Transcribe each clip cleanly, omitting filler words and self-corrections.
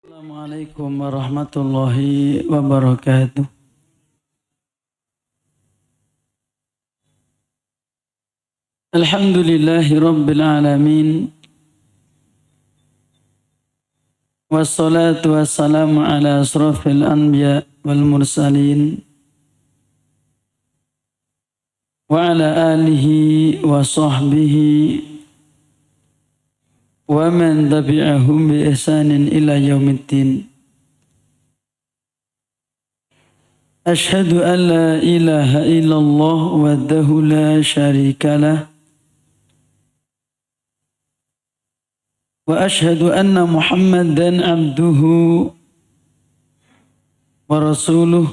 Assalamualaikum warahmatullahi wabarakatuh. Alhamdulillahi rabbil alamin. Wassalatu wassalamu ala asrafil anbiya wal mursalin. Wa ala alihi wa sahbihi wa man tabi'ahum bi ihsanin ila yaumiddin. Ashhadu an la ilaha illallah wahdahu la syarika lah. Wa ashhadu anna Muhammadan abduhu wa rasuluh.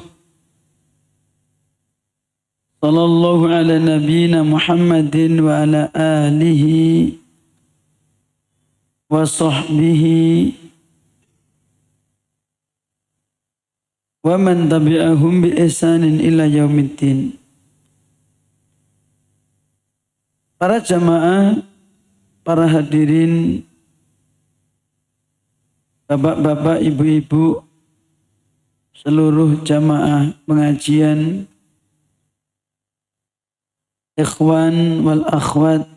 Sallallahu ala nabiyyina Muhammadin wa ala alihi wa sahbihi wa man tabi'ahum bi ihsanin ila yaumiddin. Para jamaah, para hadirin, bapak-bapak, ibu-ibu, seluruh jamaah pengajian, ikhwan wal akhwat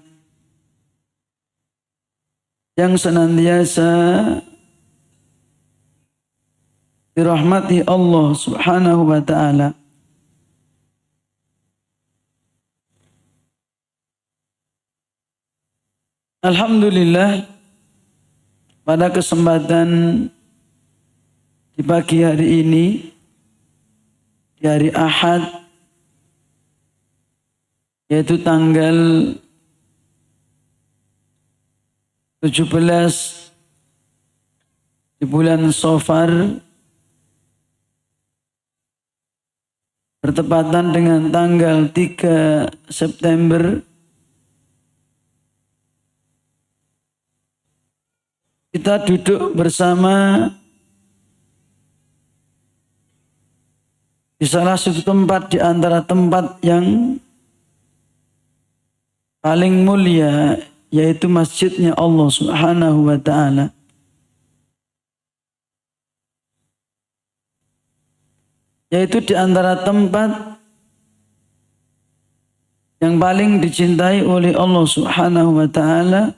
yang senantiasa dirahmati Allah Subhanahu wa ta'ala. Alhamdulillah, pada kesempatan di pagi hari ini, di hari Ahad, yaitu tanggal 17 di bulan Safar, bertepatan dengan tanggal 3 September, kita duduk bersama di salah satu tempat di antara tempat yang paling mulia, yaitu masjidnya Allah Subhanahu wa ta'ala. Yaitu di antara tempat yang paling dicintai oleh Allah Subhanahu wa ta'ala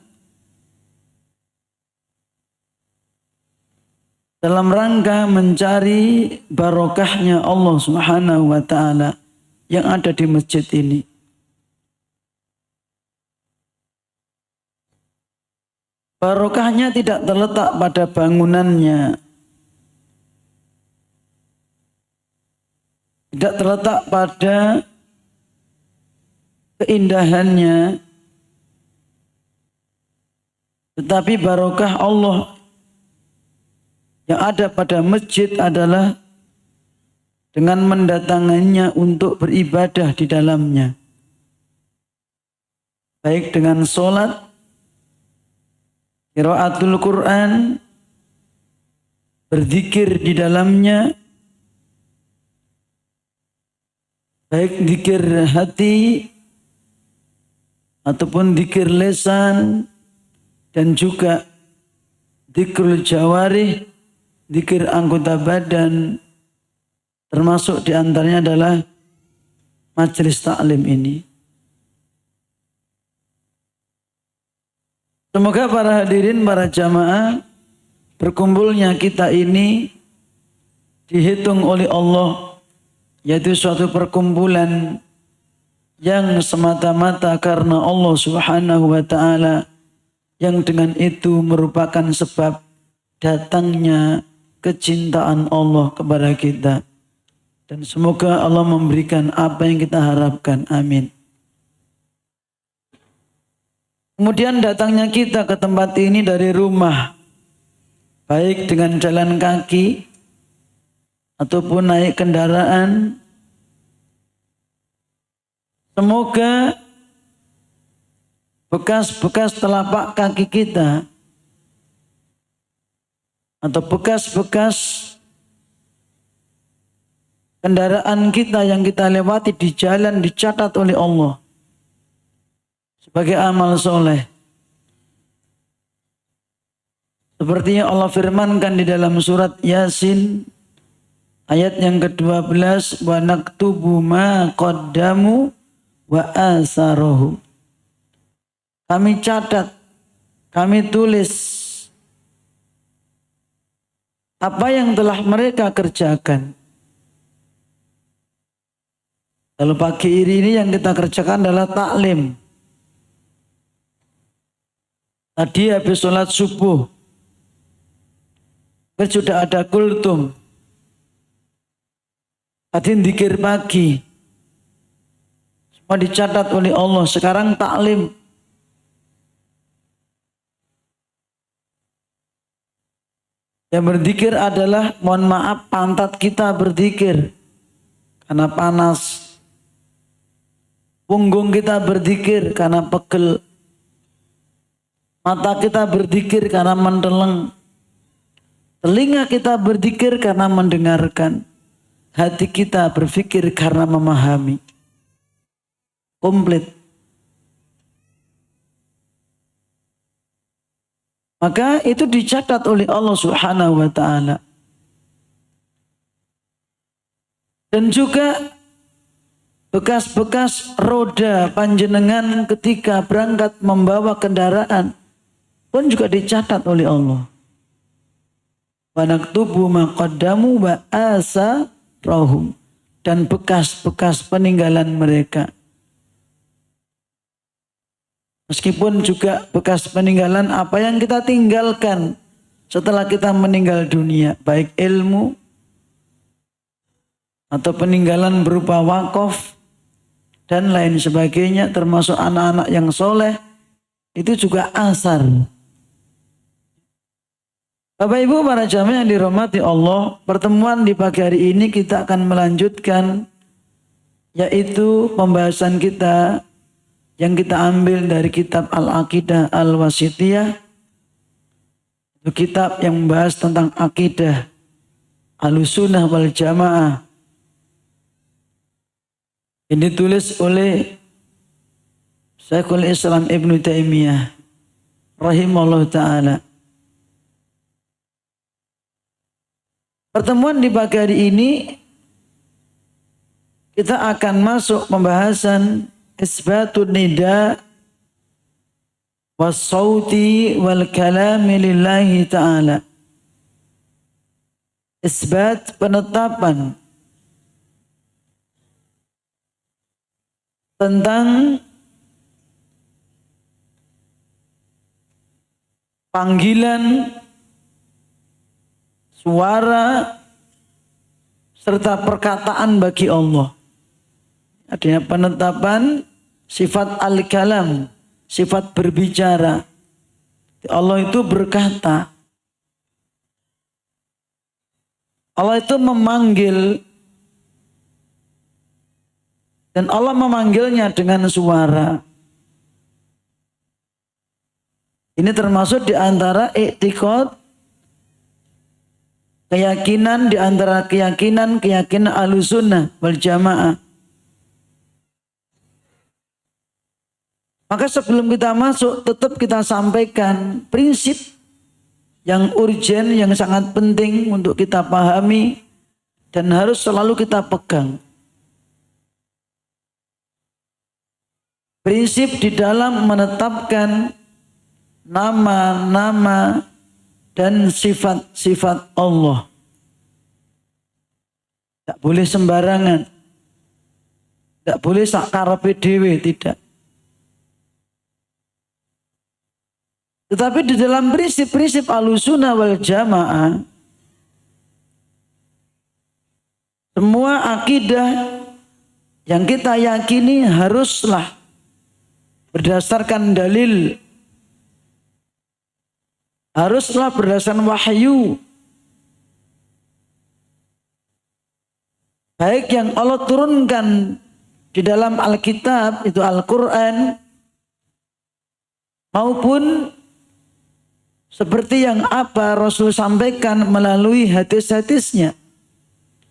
dalam rangka mencari barokahnya Allah Subhanahu wa ta'ala yang ada di masjid ini. Barokahnya tidak terletak pada bangunannya, tidak terletak pada keindahannya, tetapi barokah Allah yang ada pada masjid adalah dengan mendatangannya untuk beribadah di dalamnya, baik dengan sholat, qiraatul Quran, berzikir di dalamnya, baik zikir hati ataupun zikir lisan, dan juga zikrul jawarih, zikir anggota badan, termasuk di antaranya adalah majelis taklim ini. Semoga para hadirin, para jamaah, berkumpulnya kita ini dihitung oleh Allah, yaitu suatu perkumpulan yang semata-mata karena Allah Subhanahu wa ta'ala, yang dengan itu merupakan sebab datangnya kecintaan Allah kepada kita. Dan semoga Allah memberikan apa yang kita harapkan. Amin. Kemudian datangnya kita ke tempat ini dari rumah, baik dengan jalan kaki ataupun naik kendaraan. Semoga bekas-bekas telapak kaki kita atau bekas-bekas kendaraan kita yang kita lewati di jalan dicatat oleh Allah sebagai amal soleh. Sepertinya Allah firmankan di dalam surat Yasin ayat yang ke-12, wa naktubu ma qaddamu wa asarahu. Kami catat, kami tulis apa yang telah mereka kerjakan. Lalu pagi ini yang kita kerjakan adalah taklim. Tadi habis sholat subuh, sudah ada kultum. Tadi dzikir pagi. Semua dicatat oleh Allah. Sekarang taklim. Yang berzikir adalah, mohon maaf, pantat kita berzikir karena panas. Punggung kita berzikir karena pegel. Mata kita berzikir karena mendeleng. Telinga kita berzikir karena mendengarkan. Hati kita berpikir karena memahami. Komplit. Maka itu dicatat oleh Allah Subhanahu wa ta'ala. Dan juga bekas-bekas roda panjenengan ketika berangkat membawa kendaraan pun juga dicatat oleh Allah. Wa naktubu ma qaddamu wa asarahum, dan bekas-bekas peninggalan mereka. Meskipun juga bekas peninggalan apa yang kita tinggalkan setelah kita meninggal dunia, baik ilmu atau peninggalan berupa wakaf dan lain sebagainya, termasuk anak-anak yang soleh, itu juga asar. Bapak Ibu para jamaah yang dirahmati Allah, pertemuan di pagi hari ini kita akan melanjutkan, yaitu pembahasan kita yang kita ambil dari kitab Al-Aqidah Al-Wasithiyah. Itu kitab yang membahas tentang akidah Ahlussunnah wal Jamaah. Ini ditulis oleh Syekhul Islam Ibnu Taimiyah rahimahullah ta'ala. Pertemuan di pagi hari ini kita akan masuk pembahasan isbatun nida was-sauti wal kalami lillahi ta'ala. Isbat, penetapan tentang panggilan, suara, serta perkataan bagi Allah. Artinya penetapan sifat al-kalam, sifat berbicara. Allah itu berkata. Allah itu memanggil. Dan Allah memanggilnya dengan suara. Ini termasuk di antara i'tiqad, keyakinan, di antara keyakinan Ahlussunnah wal Jamaah. Maka sebelum kita masuk, tetap kita sampaikan prinsip yang urgen, yang sangat penting untuk kita pahami dan harus selalu kita pegang. Prinsip di dalam menetapkan nama-nama dan sifat-sifat Allah. Tidak boleh sembarangan. Tidak boleh sakarepe dhewe, tidak. Tetapi di dalam prinsip-prinsip Ahlussunnah wal Jamaah, semua akidah yang kita yakini haruslah berdasarkan dalil, haruslah berdasarkan wahyu, baik yang Allah turunkan di dalam Alkitab, itu Al-Quran, maupun seperti yang apa Rasul sampaikan melalui hadis-hadisnya.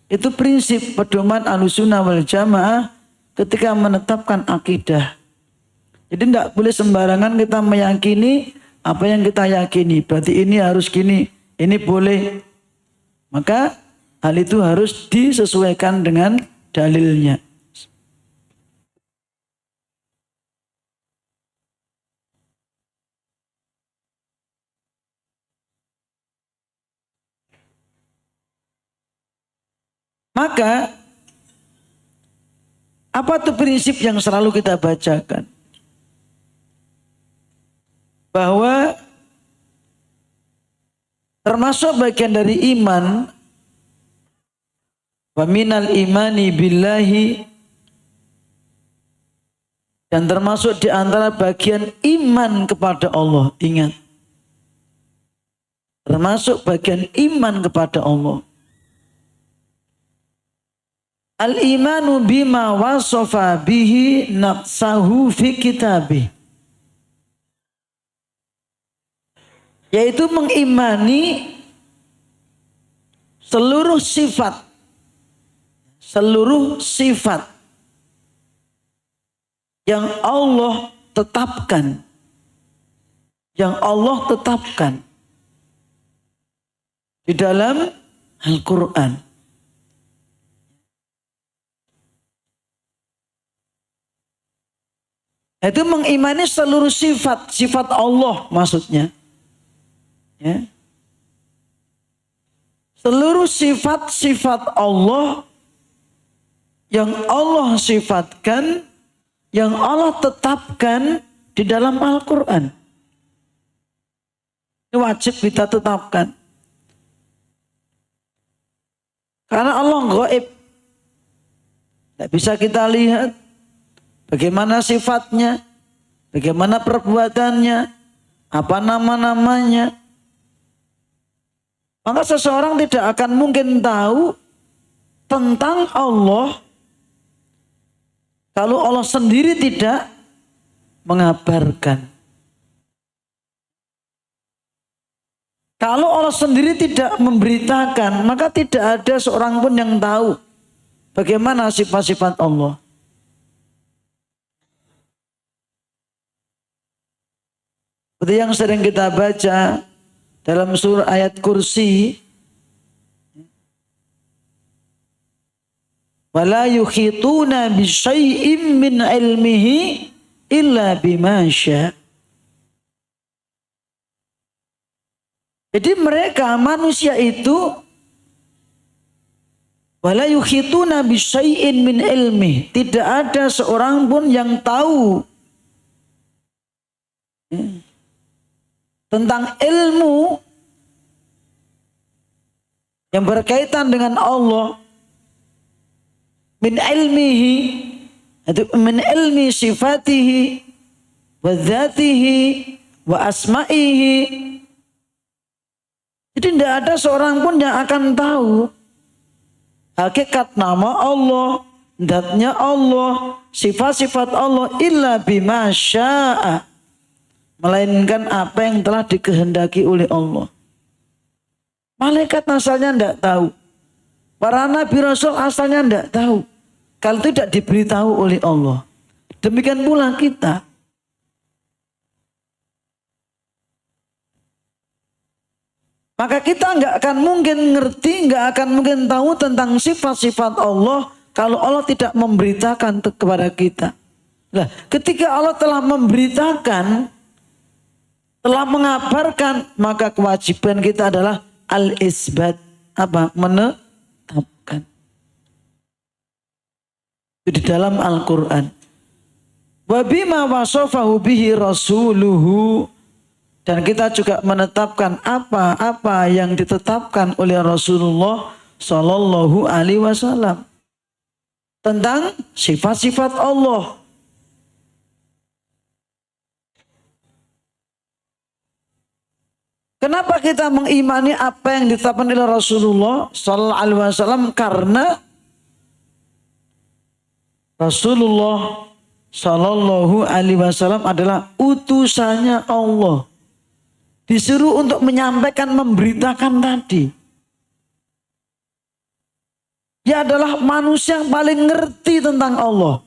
Itu prinsip pedoman Ahlussunnah wal Jamaah ketika menetapkan akidah. Jadi tidak boleh sembarangan kita meyakini apa yang kita yakini. Berarti ini harus gini, ini boleh. Maka hal itu harus disesuaikan dengan dalilnya. Maka apa tuh prinsip yang selalu kita bacakan? Bahwa termasuk bagian dari iman, wa minal imani billahi, dan termasuk di antara bagian iman kepada Allah. Ingat, termasuk bagian iman kepada Allah. Al-imanu bima wasofa bihi nafsahu fi kitabih. Yaitu mengimani seluruh sifat yang Allah tetapkan, di dalam Al-Quran. Itu mengimani seluruh sifat Allah maksudnya. Ya. Seluruh sifat Allah yang Allah sifatkan, yang Allah tetapkan di dalam Al-Quran. Ini wajib kita tetapkan. Karena Allah gaib. Tidak bisa kita lihat bagaimana sifatnya, bagaimana perbuatannya, apa nama-namanya. Maka seseorang tidak akan mungkin tahu tentang Allah kalau Allah sendiri tidak mengabarkan. Kalau Allah sendiri tidak memberitakan, maka tidak ada seorang pun yang tahu bagaimana sifat-sifat Allah. Seperti yang sering kita baca dalam surah ayat kursi, wala yukhituna bisyai'im min ilmihi illa bima syaa. Jadi mereka manusia itu wala yukhituna bisyai'in min ilmihi, tidak ada seorang pun yang tahu tentang ilmu yang berkaitan dengan Allah, min ilmihi, itu min ilmi sifatihi wa dzatihi wa asma'ihi. Jadi tidak ada seorang pun yang akan tahu hakikat nama Allah, zatnya Allah, sifat-sifat Allah illa bima syaa, melainkan apa yang telah dikehendaki oleh Allah. Malaikat asalnya tidak tahu. Para nabi rasul asalnya tidak tahu. Kalau tidak diberitahu oleh Allah. Demikian pula kita. Maka kita nggak akan mungkin ngerti, nggak akan mungkin tahu tentang sifat-sifat Allah kalau Allah tidak memberitakan kepada kita. Nah, ketika Allah telah memberitakan, telah mengabarkan, maka kewajiban kita adalah al-isbat, apa? Menetapkan. Itu di dalam Al-Quran. Wa bima wasofahu bihi rasuluhu, dan kita juga menetapkan apa-apa yang ditetapkan oleh Rasulullah Sallallahu Alaihi Wasallam tentang sifat-sifat Allah. Kenapa kita mengimani apa yang ditetapkan oleh Rasulullah Sallallahu Alaihi Wasallam? Karena Rasulullah Sallallahu Alaihi Wasallam adalah utusannya Allah. Disuruh untuk menyampaikan, memberitakan tadi. Dia adalah manusia yang paling ngerti tentang Allah.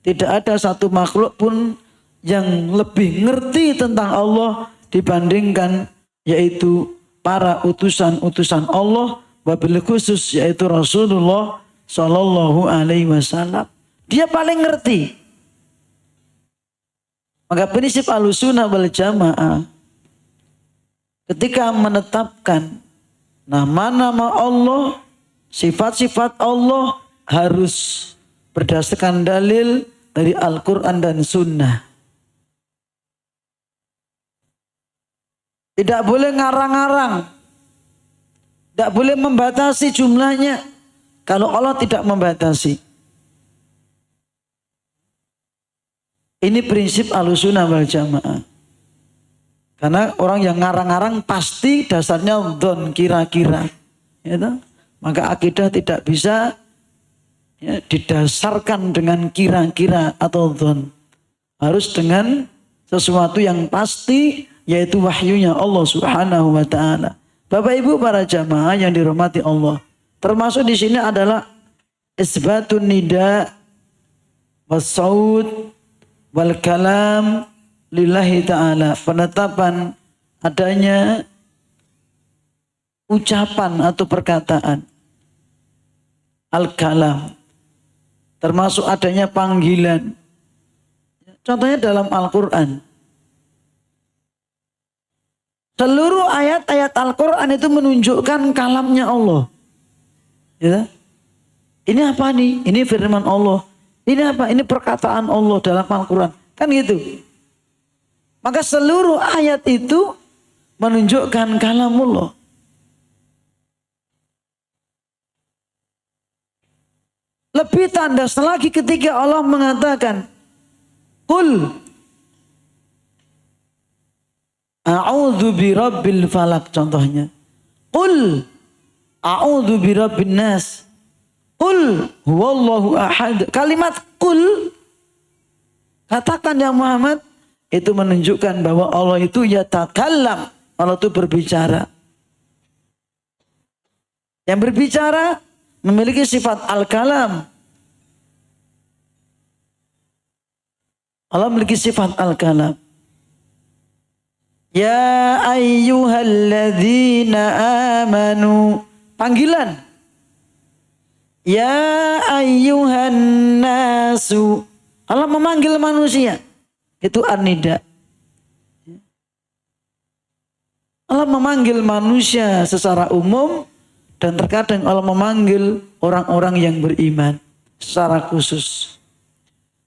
Tidak ada satu makhluk pun yang lebih ngerti tentang Allah dibandingkan yaitu para utusan-utusan Allah, wabil khusus yaitu Rasulullah Shallallahu Alaihi Wasallam. Dia paling ngerti. Maka prinsip Ahlussunnah wal Jamaah ketika menetapkan nama-nama Allah, sifat-sifat Allah harus berdasarkan dalil dari Al-Quran dan Sunnah. Tidak boleh ngarang-ngarang. Tidak boleh membatasi jumlahnya. Kalau Allah tidak membatasi. Ini prinsip Ahlussunnah wal Jamaah. Karena orang yang ngarang-ngarang pasti dasarnya dhon, kira-kira. Ya, maka akidah tidak bisa didasarkan dengan kira-kira atau dhon. Harus dengan sesuatu yang pasti, yaitu wahyunya Allah Subhanahu wa taala. Bapak Ibu para jamaah yang dirahmati Allah, termasuk di sini adalah isbatun nida was-saut wal kalam lillahi taala, penetapan adanya ucapan atau perkataan al-kalam, termasuk adanya panggilan. Contohnya dalam Al-Quran. Seluruh ayat-ayat Al-Quran itu menunjukkan kalamnya Allah. Ya. Ini apa nih? Ini firman Allah. Ini apa? Ini perkataan Allah dalam Al-Quran. Kan gitu. Maka seluruh ayat itu menunjukkan kalamullah. Lebih tandas lagi ketika Allah mengatakan, Qul a'udzu birabbil falak, contohnya. Qul a'udzu birabbin nas. Qul huwallahu ahad. Kalimat qul, katakan ya Muhammad, itu menunjukkan bahwa Allah itu yatakallam. Allah itu berbicara. Yang berbicara memiliki sifat al-kalam. Allah memiliki sifat al-kalam. Ya ayyuhalladzina amanu. Panggilan. Ya ayyuhan nasu. Allah memanggil manusia. Itu an-nida. Allah memanggil manusia secara umum. Dan terkadang Allah memanggil orang-orang yang beriman secara khusus.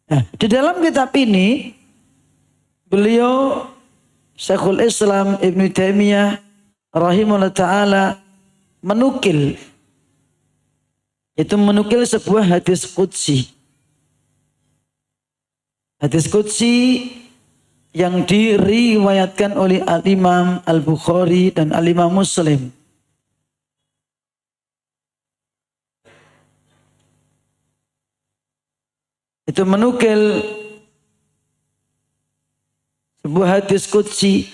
Nah, di dalam kitab ini, beliau Syekhul Islam Ibn Taimiyah rahimahullah ta'ala menukil sebuah hadis qudsi. Hadis qudsi yang diriwayatkan oleh Al-Imam Al-Bukhari dan Al-Imam Muslim. Itu menukil sebuah hadis qudsi.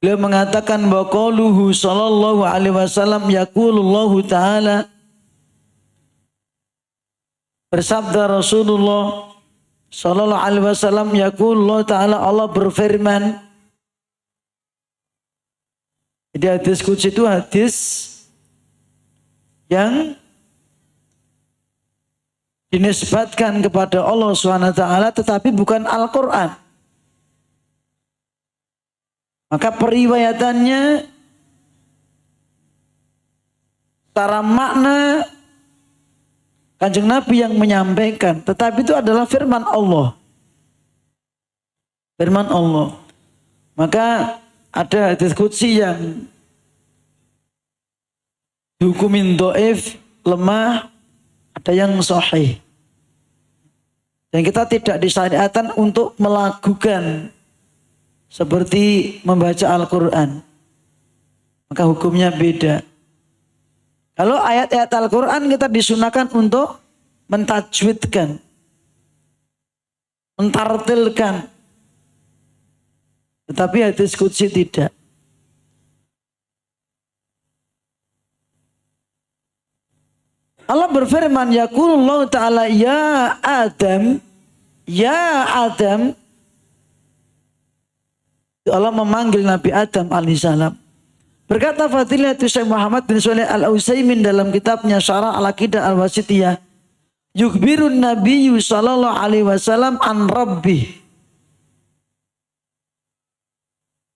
Beliau mengatakan bahwa qauluhu sallallahu alaihi wasallam yaqulullahu ta'ala, bersabda Rasulullah sallallahu alaihi wasallam, yaqulullahu ta'ala, Allah berfirman. Jadi hadis qudsi itu hadis yang dinisbatkan kepada Allah SWT, tetapi bukan Al-Quran. Maka periwayatannya secara makna Kanjeng Nabi yang menyampaikan, tetapi itu adalah firman Allah. Firman Allah. Maka ada hadis qudsi yang dihukumin dhaif, lemah, ada yang sahih. Dan kita tidak disyariatkan untuk melakukan seperti membaca Al-Quran. Maka hukumnya beda. Kalau ayat-ayat Al-Quran kita disunahkan untuk mentajwidkan, mentartilkan. Tetapi hadis qudsi tidak. Allah berfirman, yaqulullahu ta'ala, ya Adam, Ya Adam. Allah memanggil Nabi Adam alaihissalam. Berkata Fadilatul Syekh Muhammad bin Shalih Al-Utsaimin dalam kitabnya Syarah Al-Aqidah Al-Wasithiyah, yukbirun Nabiyyu sallallahu alaihi wasallam an Rabbih.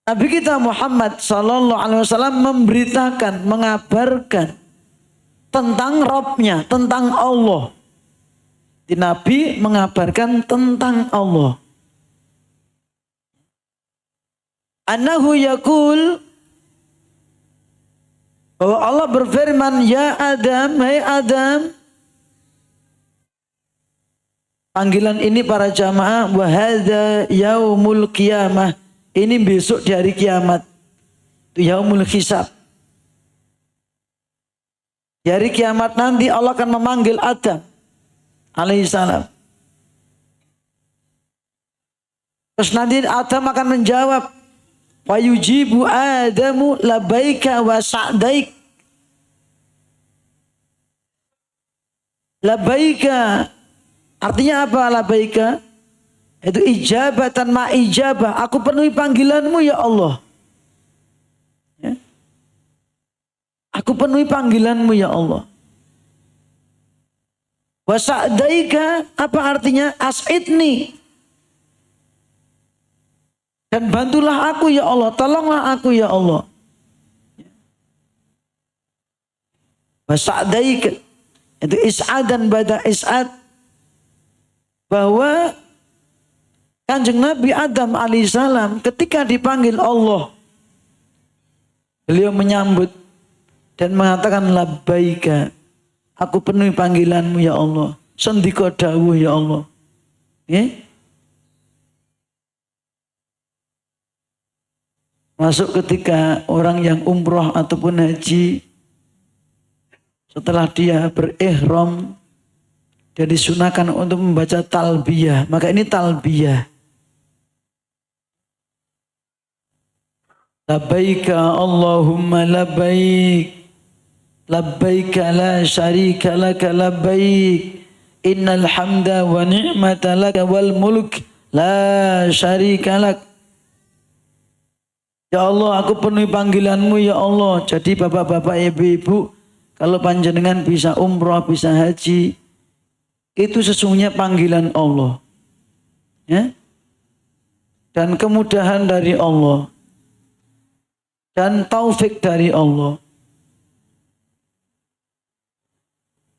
Nabi kita Muhammad sallallahu alaihi wasallam memberitakan, mengabarkan tentang Rabbnya, tentang Allah. Di Nabi mengabarkan tentang Allah. Annahu yaqul, bahwa Allah berfirman, ya Adam, hai Adam. Panggilan ini para jamaah, wa hadza yaumul qiyamah. Ini besok di hari kiamat. Itu yaumul hisab. Di hari kiamat nanti Allah akan memanggil Adam alaihissalam. Terus nanti Adam akan menjawab, wa yujibu Adamu labaika wa sa'daik. Labaika artinya apa labaika? Itu ijabatan ma ijabah. Aku penuhi panggilanmu ya Allah. Ya. Aku penuhi panggilanmu ya Allah. Wa sa'daika apa artinya? As'idni. Dan bantulah aku ya Allah, tolonglah aku ya Allah. Wasa'daika itu is'adan bada is'ad, bahwa Kanjeng Nabi Adam alaihissalam ketika dipanggil Allah, beliau menyambut dan mengatakan labbaika, aku penuhi panggilanmu ya Allah, sendika dawuh ya Allah. Ya? Masuk ketika orang yang umroh ataupun haji, setelah dia berihram, dia disunahkan untuk membaca talbiyah. Maka ini talbiyah. Labbaika Allahumma labbaik. Labbaika la syarika laka labbaik. Innal hamda wa ni'mata laka wal mulk la syarika lak. Ya Allah, aku penuhi panggilanmu ya Allah. Jadi bapak-bapak, ibu-ibu, kalau panjenengan bisa umroh, bisa haji, itu sesungguhnya panggilan Allah. Ya? Dan kemudahan dari Allah. Dan taufik dari Allah.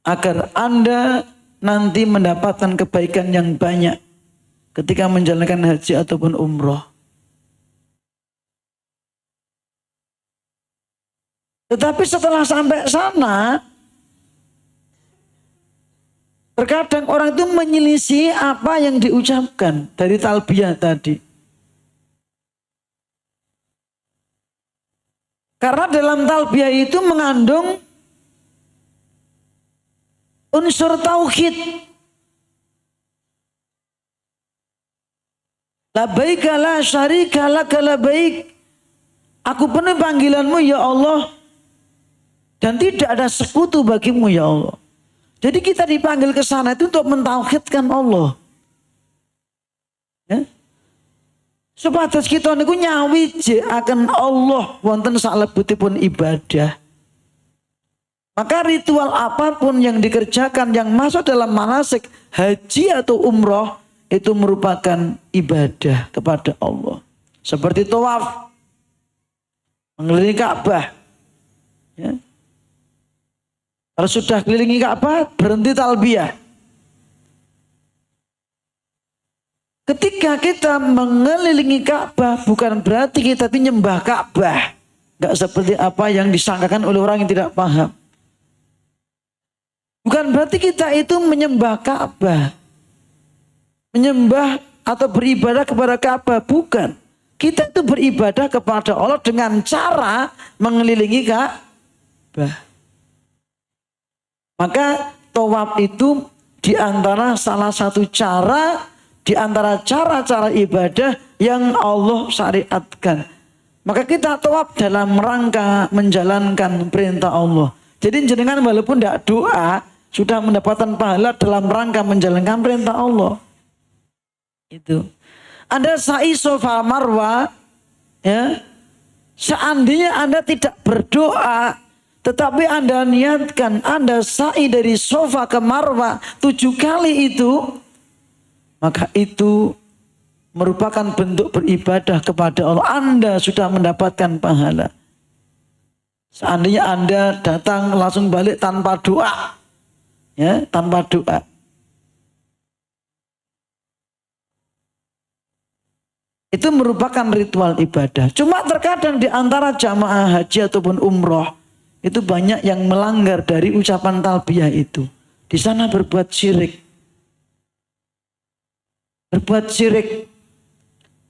Agar Anda nanti mendapatkan kebaikan yang banyak ketika menjalankan haji ataupun umroh. Tetapi setelah sampai sana, terkadang orang itu menyelisih apa yang diucapkan dari talbiyah tadi. Karena dalam talbiyah itu mengandung unsur tauhid. Labbaika la syarika laka labbaik. Aku penuhi panggilanmu ya Allah. Dan tidak ada sekutu bagimu ya Allah. Jadi kita dipanggil ke sana itu untuk mentauhidkan Allah. Ya? Supados kita niku nyawiji akan Allah wonten salebetipun ibadah. Maka ritual apapun yang dikerjakan yang masuk dalam manasik haji atau umroh itu merupakan ibadah kepada Allah. Seperti tawaf, mengelilingi Ka'bah. Ya. Kalau sudah kelilingi Ka'bah, berhenti talbiyah. Ketika kita mengelilingi Ka'bah, bukan berarti kita menyembah Ka'bah. Enggak seperti apa yang disangkakan oleh orang yang tidak paham. Bukan berarti kita itu menyembah Ka'bah. Menyembah atau beribadah kepada Ka'bah, bukan. Kita itu beribadah kepada Allah dengan cara mengelilingi Ka'bah. Maka tawaf itu diantara salah satu cara, diantara cara-cara ibadah yang Allah syariatkan. Maka kita tawaf dalam rangka menjalankan perintah Allah. Jadi jenengan walaupun tidak doa, sudah mendapatkan pahala dalam rangka menjalankan perintah Allah. Itu. Anda sa'i Safa Marwa, ya. Seandainya Anda tidak berdoa, tetapi Anda niatkan, Anda sa'i dari Safa ke Marwa 7 kali itu, maka itu merupakan bentuk beribadah kepada Allah. Anda sudah mendapatkan pahala. Seandainya Anda datang langsung balik tanpa doa, ya, tanpa doa. Itu merupakan ritual ibadah. Cuma terkadang di antara jamaah haji ataupun umroh, itu banyak yang melanggar dari ucapan talbiyah itu. Di sana berbuat syirik. Berbuat syirik.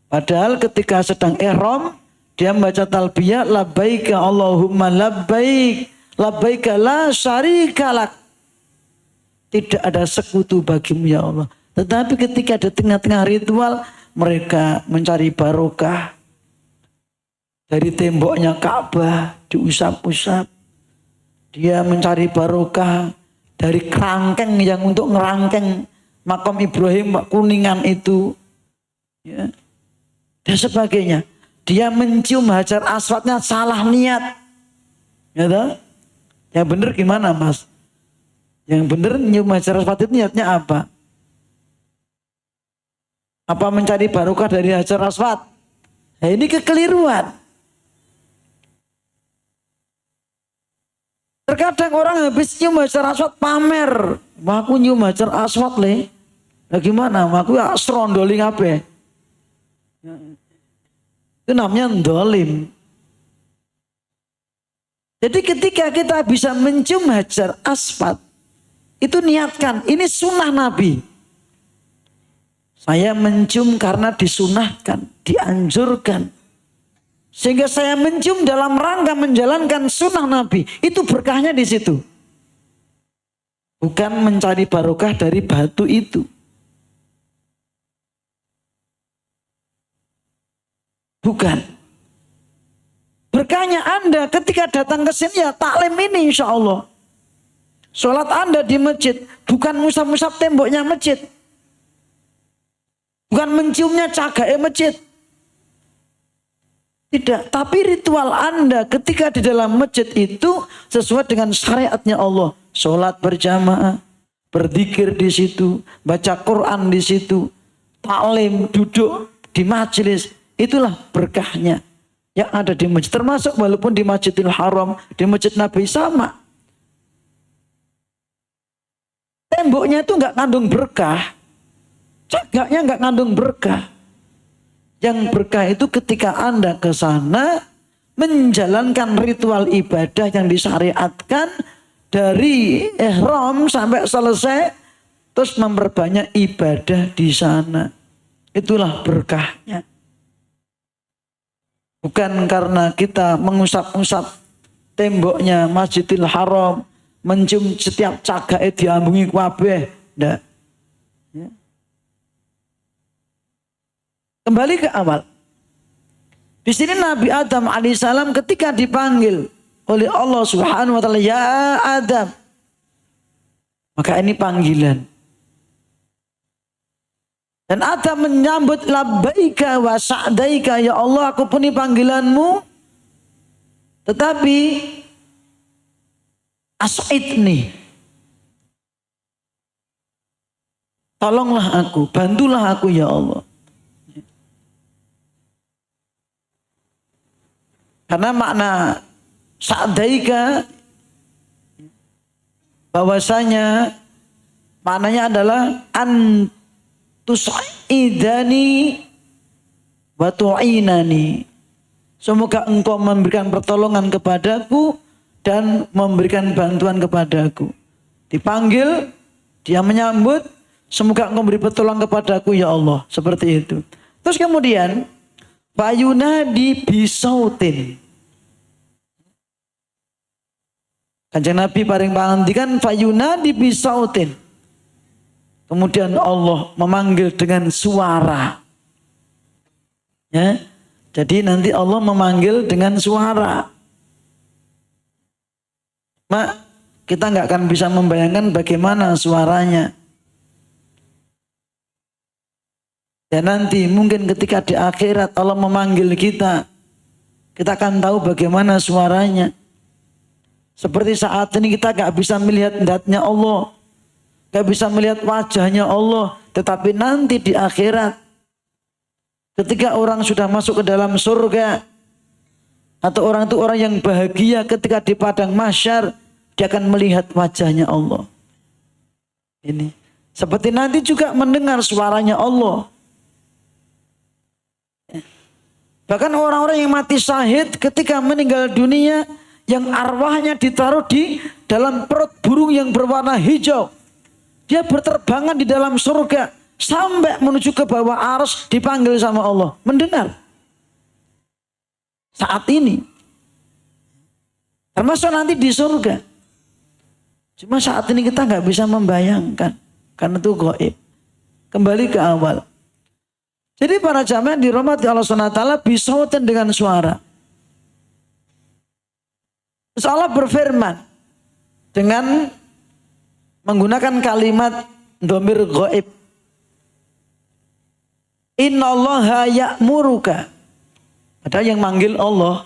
Padahal ketika sedang ihram, dia membaca talbiyah, labbaika Allahumma labbaik, labbaika la syarikalak. Tidak ada sekutu bagimu ya Allah. Tetapi ketika di tengah-tengah ritual, mereka mencari barokah dari temboknya Ka'bah, diusap-usap. Dia mencari barokah dari kerangkeng yang untuk ngerangkeng makam Ibrahim kuningan itu, ya, dan sebagainya. Dia mencium hajar aswadnya salah niat, ya toh? Yang benar gimana mas? Yang benar nyium hajar aswad itu niatnya apa? Apa mencari barokah dari hajar aswad? Nah, ini kekeliruan. Terkadang orang habis nyium hajar aswad pamer. Wah, aku nyium hajar aswad le. Nah gimana? Aku ya serondoli ngapain? Itu namanya dolim. Jadi ketika kita bisa mencium hajar aswad, itu niatkan, ini sunnah Nabi. Saya mencium karena disunahkan, dianjurkan. Sehingga saya mencium dalam rangka menjalankan sunnah Nabi. Itu berkahnya di situ. Bukan mencari barokah dari batu itu. Bukan. Berkahnya Anda ketika datang ke sini ya taklim ini insya Allah. Sholat Anda di masjid. Bukan musab-musab temboknya masjid. Bukan menciumnya cagaknya masjid. Tidak. Tapi ritual Anda ketika di dalam masjid itu sesuai dengan syariatnya Allah. Sholat berjamaah. Berzikir di situ. Baca Quran di situ. Taklim, duduk di majelis. Itulah berkahnya yang ada di masjid. Termasuk walaupun di Masjidil Haram, di Masjid Nabi sama. Temboknya itu nggak kandung berkah. Cagaknya nggak kandung berkah. Yang berkah itu ketika Anda ke sana menjalankan ritual ibadah yang disyariatkan dari ihram sampai selesai, terus memperbanyak ibadah di sana. Itulah berkahnya. Bukan karena kita mengusap-usap temboknya Masjidil Haram, mencium setiap cagaknya diambungi kabeh. Ndak. Ya. Kembali ke awal. Di sini Nabi Adam alaihissalam ketika dipanggil oleh Allah Subhanahu wa taala, ya Adam. Maka ini panggilan. Dan Adam menyambut labbaika wa sa'daika, ya Allah aku puni panggilanmu. Tetapi as'idni. Tolonglah aku, bantulah aku ya Allah. Karena makna sa'daika bahwasanya maknanya adalah tus'idani wa tu'inani. Semoga engkau memberikan pertolongan kepadaku dan memberikan bantuan kepadaku. Dipanggil, dia menyambut, semoga engkau memberi pertolongan kepadaku ya Allah. Seperti itu. Terus kemudian fayunadi bisautin. Kanjeng Nabi paring pangandikan fayunadi bisautin. Kemudian Allah memanggil dengan suara. Ya. Jadi nanti Allah memanggil dengan suara. Mak, kita nggak akan bisa membayangkan bagaimana suaranya. Dan nanti mungkin ketika di akhirat Allah memanggil kita, kita akan tahu bagaimana suaranya. Seperti saat ini kita gak bisa melihat zatnya Allah, gak bisa melihat wajahnya Allah. Tetapi nanti di akhirat, ketika orang sudah masuk ke dalam surga, atau orang itu orang yang bahagia ketika di padang mahsyar, dia akan melihat wajahnya Allah. Ini seperti nanti juga mendengar suaranya Allah. Bahkan orang-orang yang mati syahid ketika meninggal dunia, yang arwahnya ditaruh di dalam perut burung yang berwarna hijau, dia berterbangan di dalam surga sampai menuju ke bawah arsy, dipanggil sama Allah, mendengar. Saat ini termasuk nanti di surga. Cuma saat ini kita nggak bisa membayangkan karena itu gaib. Kembali ke awal. Jadi para jamaah dirahmati Allah SWT, bisautin dengan suara. Terus Allah berfirman dengan menggunakan kalimat dhamir gaib. Innallaha ya'muruka. Ada yang manggil Allah.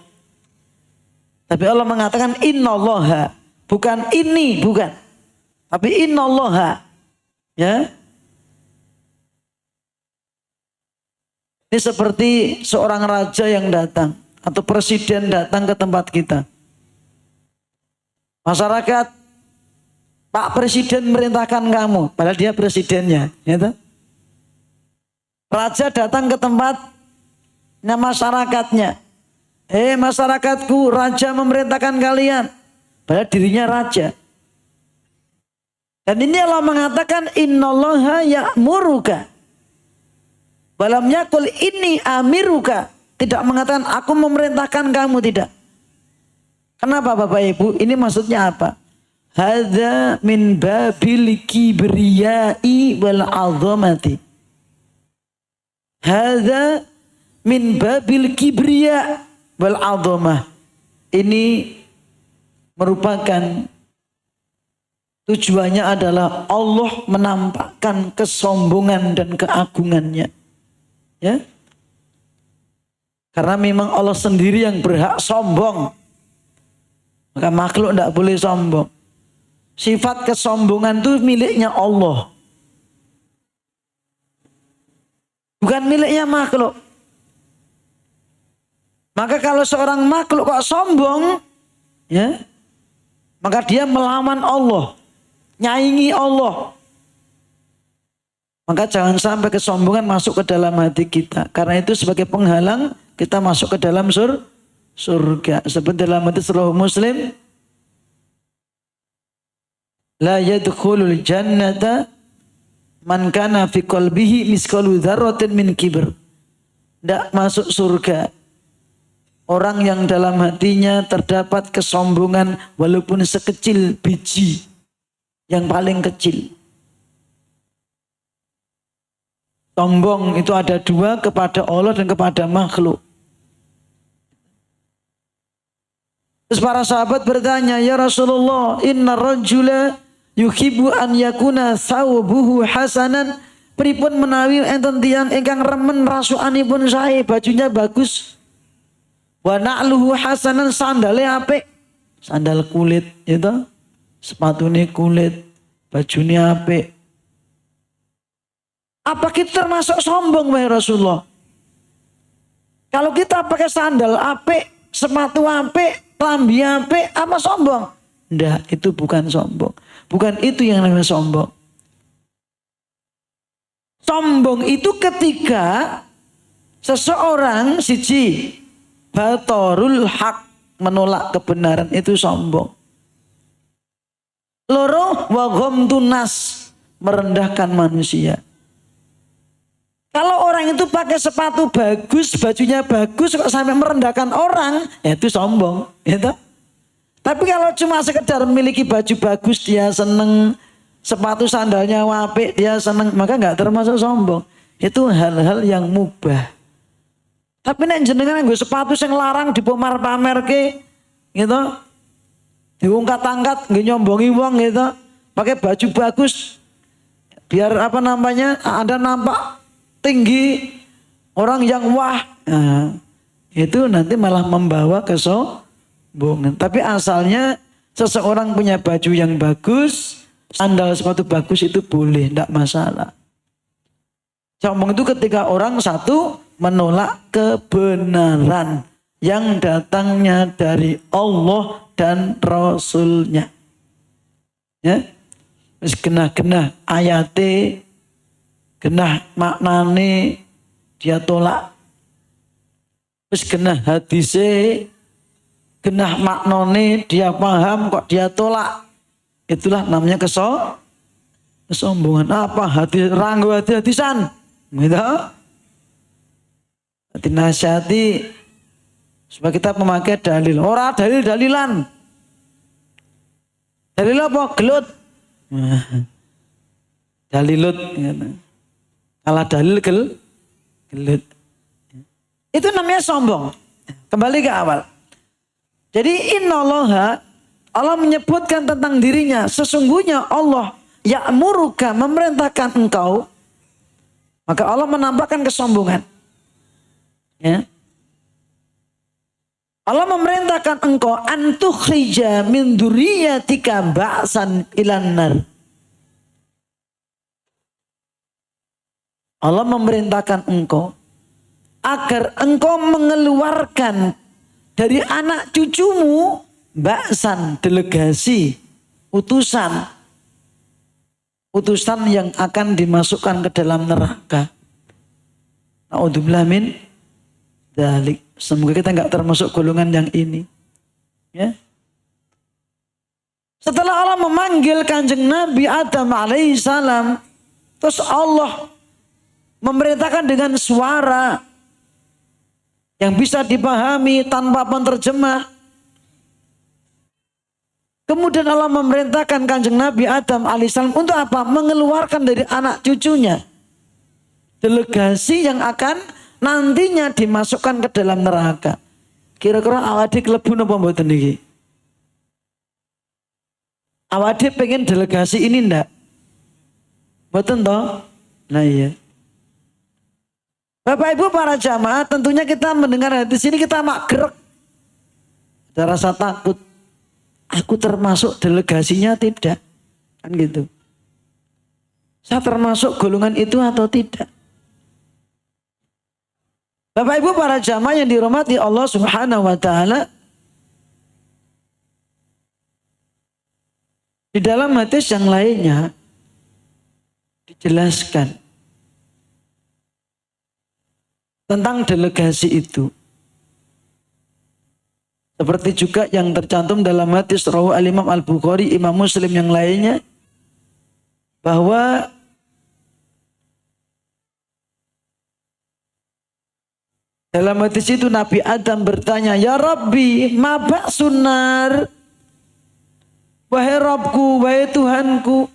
Tapi Allah mengatakan innallaha, bukan ini, bukan. Tapi innallaha. Ya. Ini seperti seorang raja yang datang atau presiden datang ke tempat kita. Masyarakat, Pak Presiden merintahkan kamu, padahal dia presidennya, gitu. Raja datang ke tempatnya masyarakatnya. Masyarakatku, raja memerintahkan kalian, padahal dirinya raja. Dan ini Allah mengatakan innallaha ya'muruka. Walam yakul ini amiruka. Tidak mengatakan aku memerintahkan kamu, tidak. Kenapa Bapak Ibu? Ini maksudnya apa? Hadza min babil kibriyai wal azamati. Hadza min babil kibriya wal azamah. Ini merupakan tujuannya adalah Allah menampakkan kesombongan dan keagungannya. Ya, karena memang Allah sendiri yang berhak sombong, maka makhluk tidak boleh sombong. Sifat kesombongan itu miliknya Allah, bukan miliknya makhluk. Maka kalau seorang makhluk kok sombong, ya, maka dia melawan Allah, nyaingi Allah. Maka jangan sampai kesombongan masuk ke dalam hati kita. Karena itu sebagai penghalang kita masuk ke dalam surga. Seperti dalam hadis riwayat Muslim, la yadkhulul jannata man kana fi qalbihi misqalu dzarratin min kibr. Tidak masuk surga orang yang dalam hatinya terdapat kesombongan walaupun sekecil biji yang paling kecil. Sombong itu ada dua, kepada Allah dan kepada makhluk. Terus para sahabat bertanya, ya Rasulullah, inna rajula yuhibbu an yakuna thawbuhu hasanan. Pripun menawi enten tiyang ingkang remen rasukanipun sae, bajunya bagus. Wa na'luhu hasanan, sandale apik. Sandal kulit itu, sepatune kulit, bajune apik. Apa kita termasuk sombong wahai Rasulullah? Kalau kita pakai sandal apik, sepatu apik, klambi apik, apa sombong? Enggak, itu bukan sombong. Bukan itu yang namanya sombong. Sombong itu ketika seseorang siji batorul hak, menolak kebenaran, itu sombong. Loro wa ghamtun nas, merendahkan manusia. Kalau orang itu pakai sepatu bagus, bajunya bagus, kok sampai merendahkan orang, ya itu sombong, gitu. Tapi kalau cuma sekedar memiliki baju bagus, dia seneng, sepatu sandalnya apik, dia seneng, maka nggak termasuk sombong. Itu hal-hal yang mubah. Tapi nek jenengan nggo sepatu sing larang dipomar-pamerke, gitu, diungkat-angkat, nggih nyombongi wong, gitu, pakai baju bagus, biar apa namanya, Anda nampak tinggi, orang yang wah. Nah, itu nanti malah membawa kesombongan. Tapi asalnya seseorang punya baju yang bagus, sandal sepatu bagus itu boleh, tidak masalah. Sombong itu ketika orang satu menolak kebenaran yang datangnya dari Allah dan Rasulnya. Ya, wis genah-genah ayate, genah maknane dia tolak. Wis genah hadise, genah maknane dia paham kok dia tolak. Itulah namanya kesombongan. Apa hati ranggo hati-hatisan, gitu. Hati nasihati supaya kita memakai dalil. Ora dalil-dalilan. Dalil apa? Gelut. Dalilut. Kalau dalil gelut. Itu namanya sombong. Kembali ke awal. Jadi innallaha, Allah menyebutkan tentang dirinya. Sesungguhnya Allah ya'muruka, memerintahkan engkau. Maka Allah menampakkan kesombongan. Ya. Allah memerintahkan engkau antukhrija min dzurriyyatika ba'san ilan nar. Allah memerintahkan engkau agar engkau mengeluarkan dari anak cucumu ba'san, delegasi, utusan yang akan dimasukkan ke dalam neraka. Na'udzubillah min dzalik. Semoga kita nggak termasuk golongan yang ini. Ya. Setelah Allah memanggil kanjeng Nabi Adam alaihissalam, terus Allah memerintahkan dengan suara yang bisa dipahami tanpa penerjemah. Kemudian Allah memerintahkan kanjeng Nabi Adam alaihissalam untuk apa? Mengeluarkan dari anak cucunya delegasi yang akan nantinya dimasukkan ke dalam neraka. Kira-kira awake klebu napa mboten niki? Awake pengen delegasi ini ndak? Mboten toh? Nah iya. Bapak Ibu para jamaah, tentunya kita mendengar hadis ini kita mak gerek. Ada rasa takut. Aku termasuk delegasinya tidak? Kan gitu. Saya termasuk golongan itu atau tidak? Bapak Ibu para jamaah yang dirahmati Allah Subhanahu wa taala, di dalam hadis yang lainnya dijelaskan tentang delegasi itu. Seperti juga yang tercantum dalam hadis rawahu al-Imam Al-Bukhari, Imam Muslim yang lainnya, bahwa dalam hadis itu Nabi Adam bertanya, "Ya Rabbi, ma ba'sun nar?" Wahai Rabbku, wahai Tuhanku,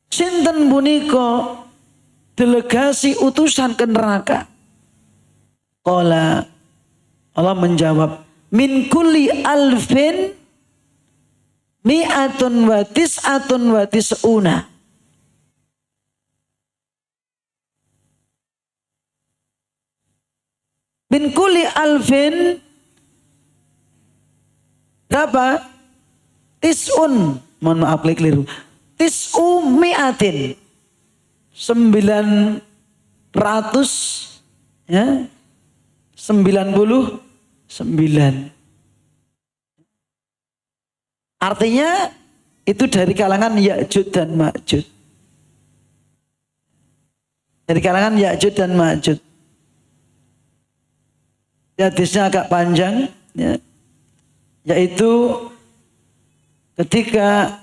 sinten punika delegasi utusan ke neraka? Qala, Allah menjawab, min kulli alfin mi'atun wa tis'atun wa tis'una. Min kulli alfin berapa? Tis'un, mohon maaf keliru. Tis'u mi'atin, 900, ya, 99. Artinya itu dari kalangan Ya'juj dan Ma'juj. Dari kalangan Ya'juj dan Ma'juj. Hadisnya agak panjang, ya. Yaitu ketika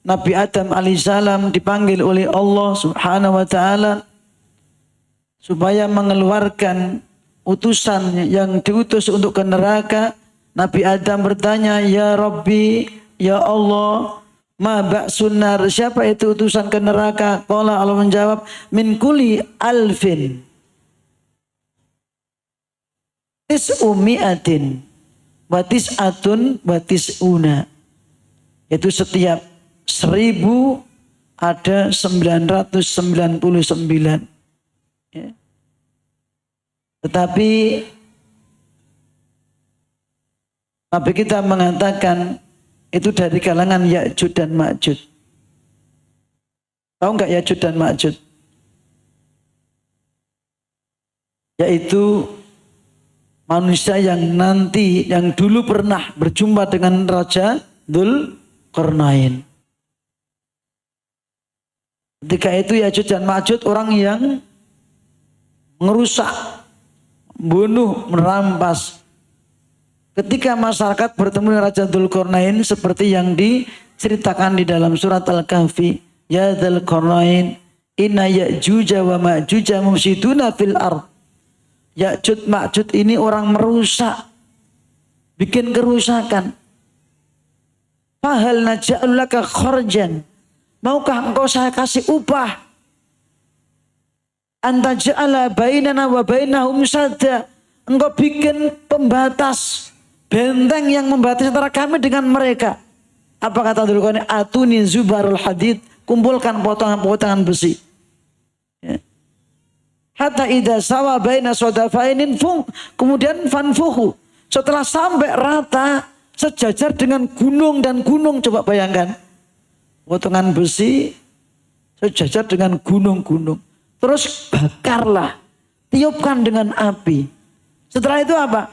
Nabi Adam alaihissalam dipanggil oleh Allah Subhanahu wa taala supaya mengeluarkan utusan yang diutus untuk ke neraka, Nabi Adam bertanya, "Ya Rabbi, ya Allah, ma ba'sun nar?" Siapa itu utusan ke neraka? Qala, Allah menjawab, min kulli alfin tis'u mi'atin wa tis'atun wa tis'una. Itu setiap 1000 ada 999. Ya. Tetapi Nabi kita mengatakan itu dari kalangan Ya'juj dan Ma'juj. Tahu nggak Ya'juj dan Ma'juj? Yaitu manusia yang dulu pernah berjumpa dengan Raja Dzulqarnain. Ketika itu Ya'juj dan Ma'juj orang yang merusak, bunuh, merampas. Ketika masyarakat bertemu dengan Raja Dzulqarnain seperti yang diceritakan di dalam surat Al-Kahfi, ya Dzulqarnain, inna Ya'juj wa Ma'juj mufsiduna fil ardh. Ya'juj Ma'juj ini orang merusak, bikin kerusakan. Fahal naj'al laka kharjan, maukah engkau saya kasih upah? Anta ja'ala bainana wa bainahum sadda, engkau bikin pembatas, benteng yang membatasi antara kami dengan mereka. Apa kata Dzulqarnain? Atuni zubarul hadid, kumpulkan potongan-potongan besi. Ya. Hatta idza sawa baina sadafainin kemudian fanfuhu. Setelah sampai rata sejajar dengan gunung dan gunung, coba bayangkan. Potongan besi sejajar dengan gunung-gunung. Terus bakarlah, tiupkan dengan api. Setelah itu apa?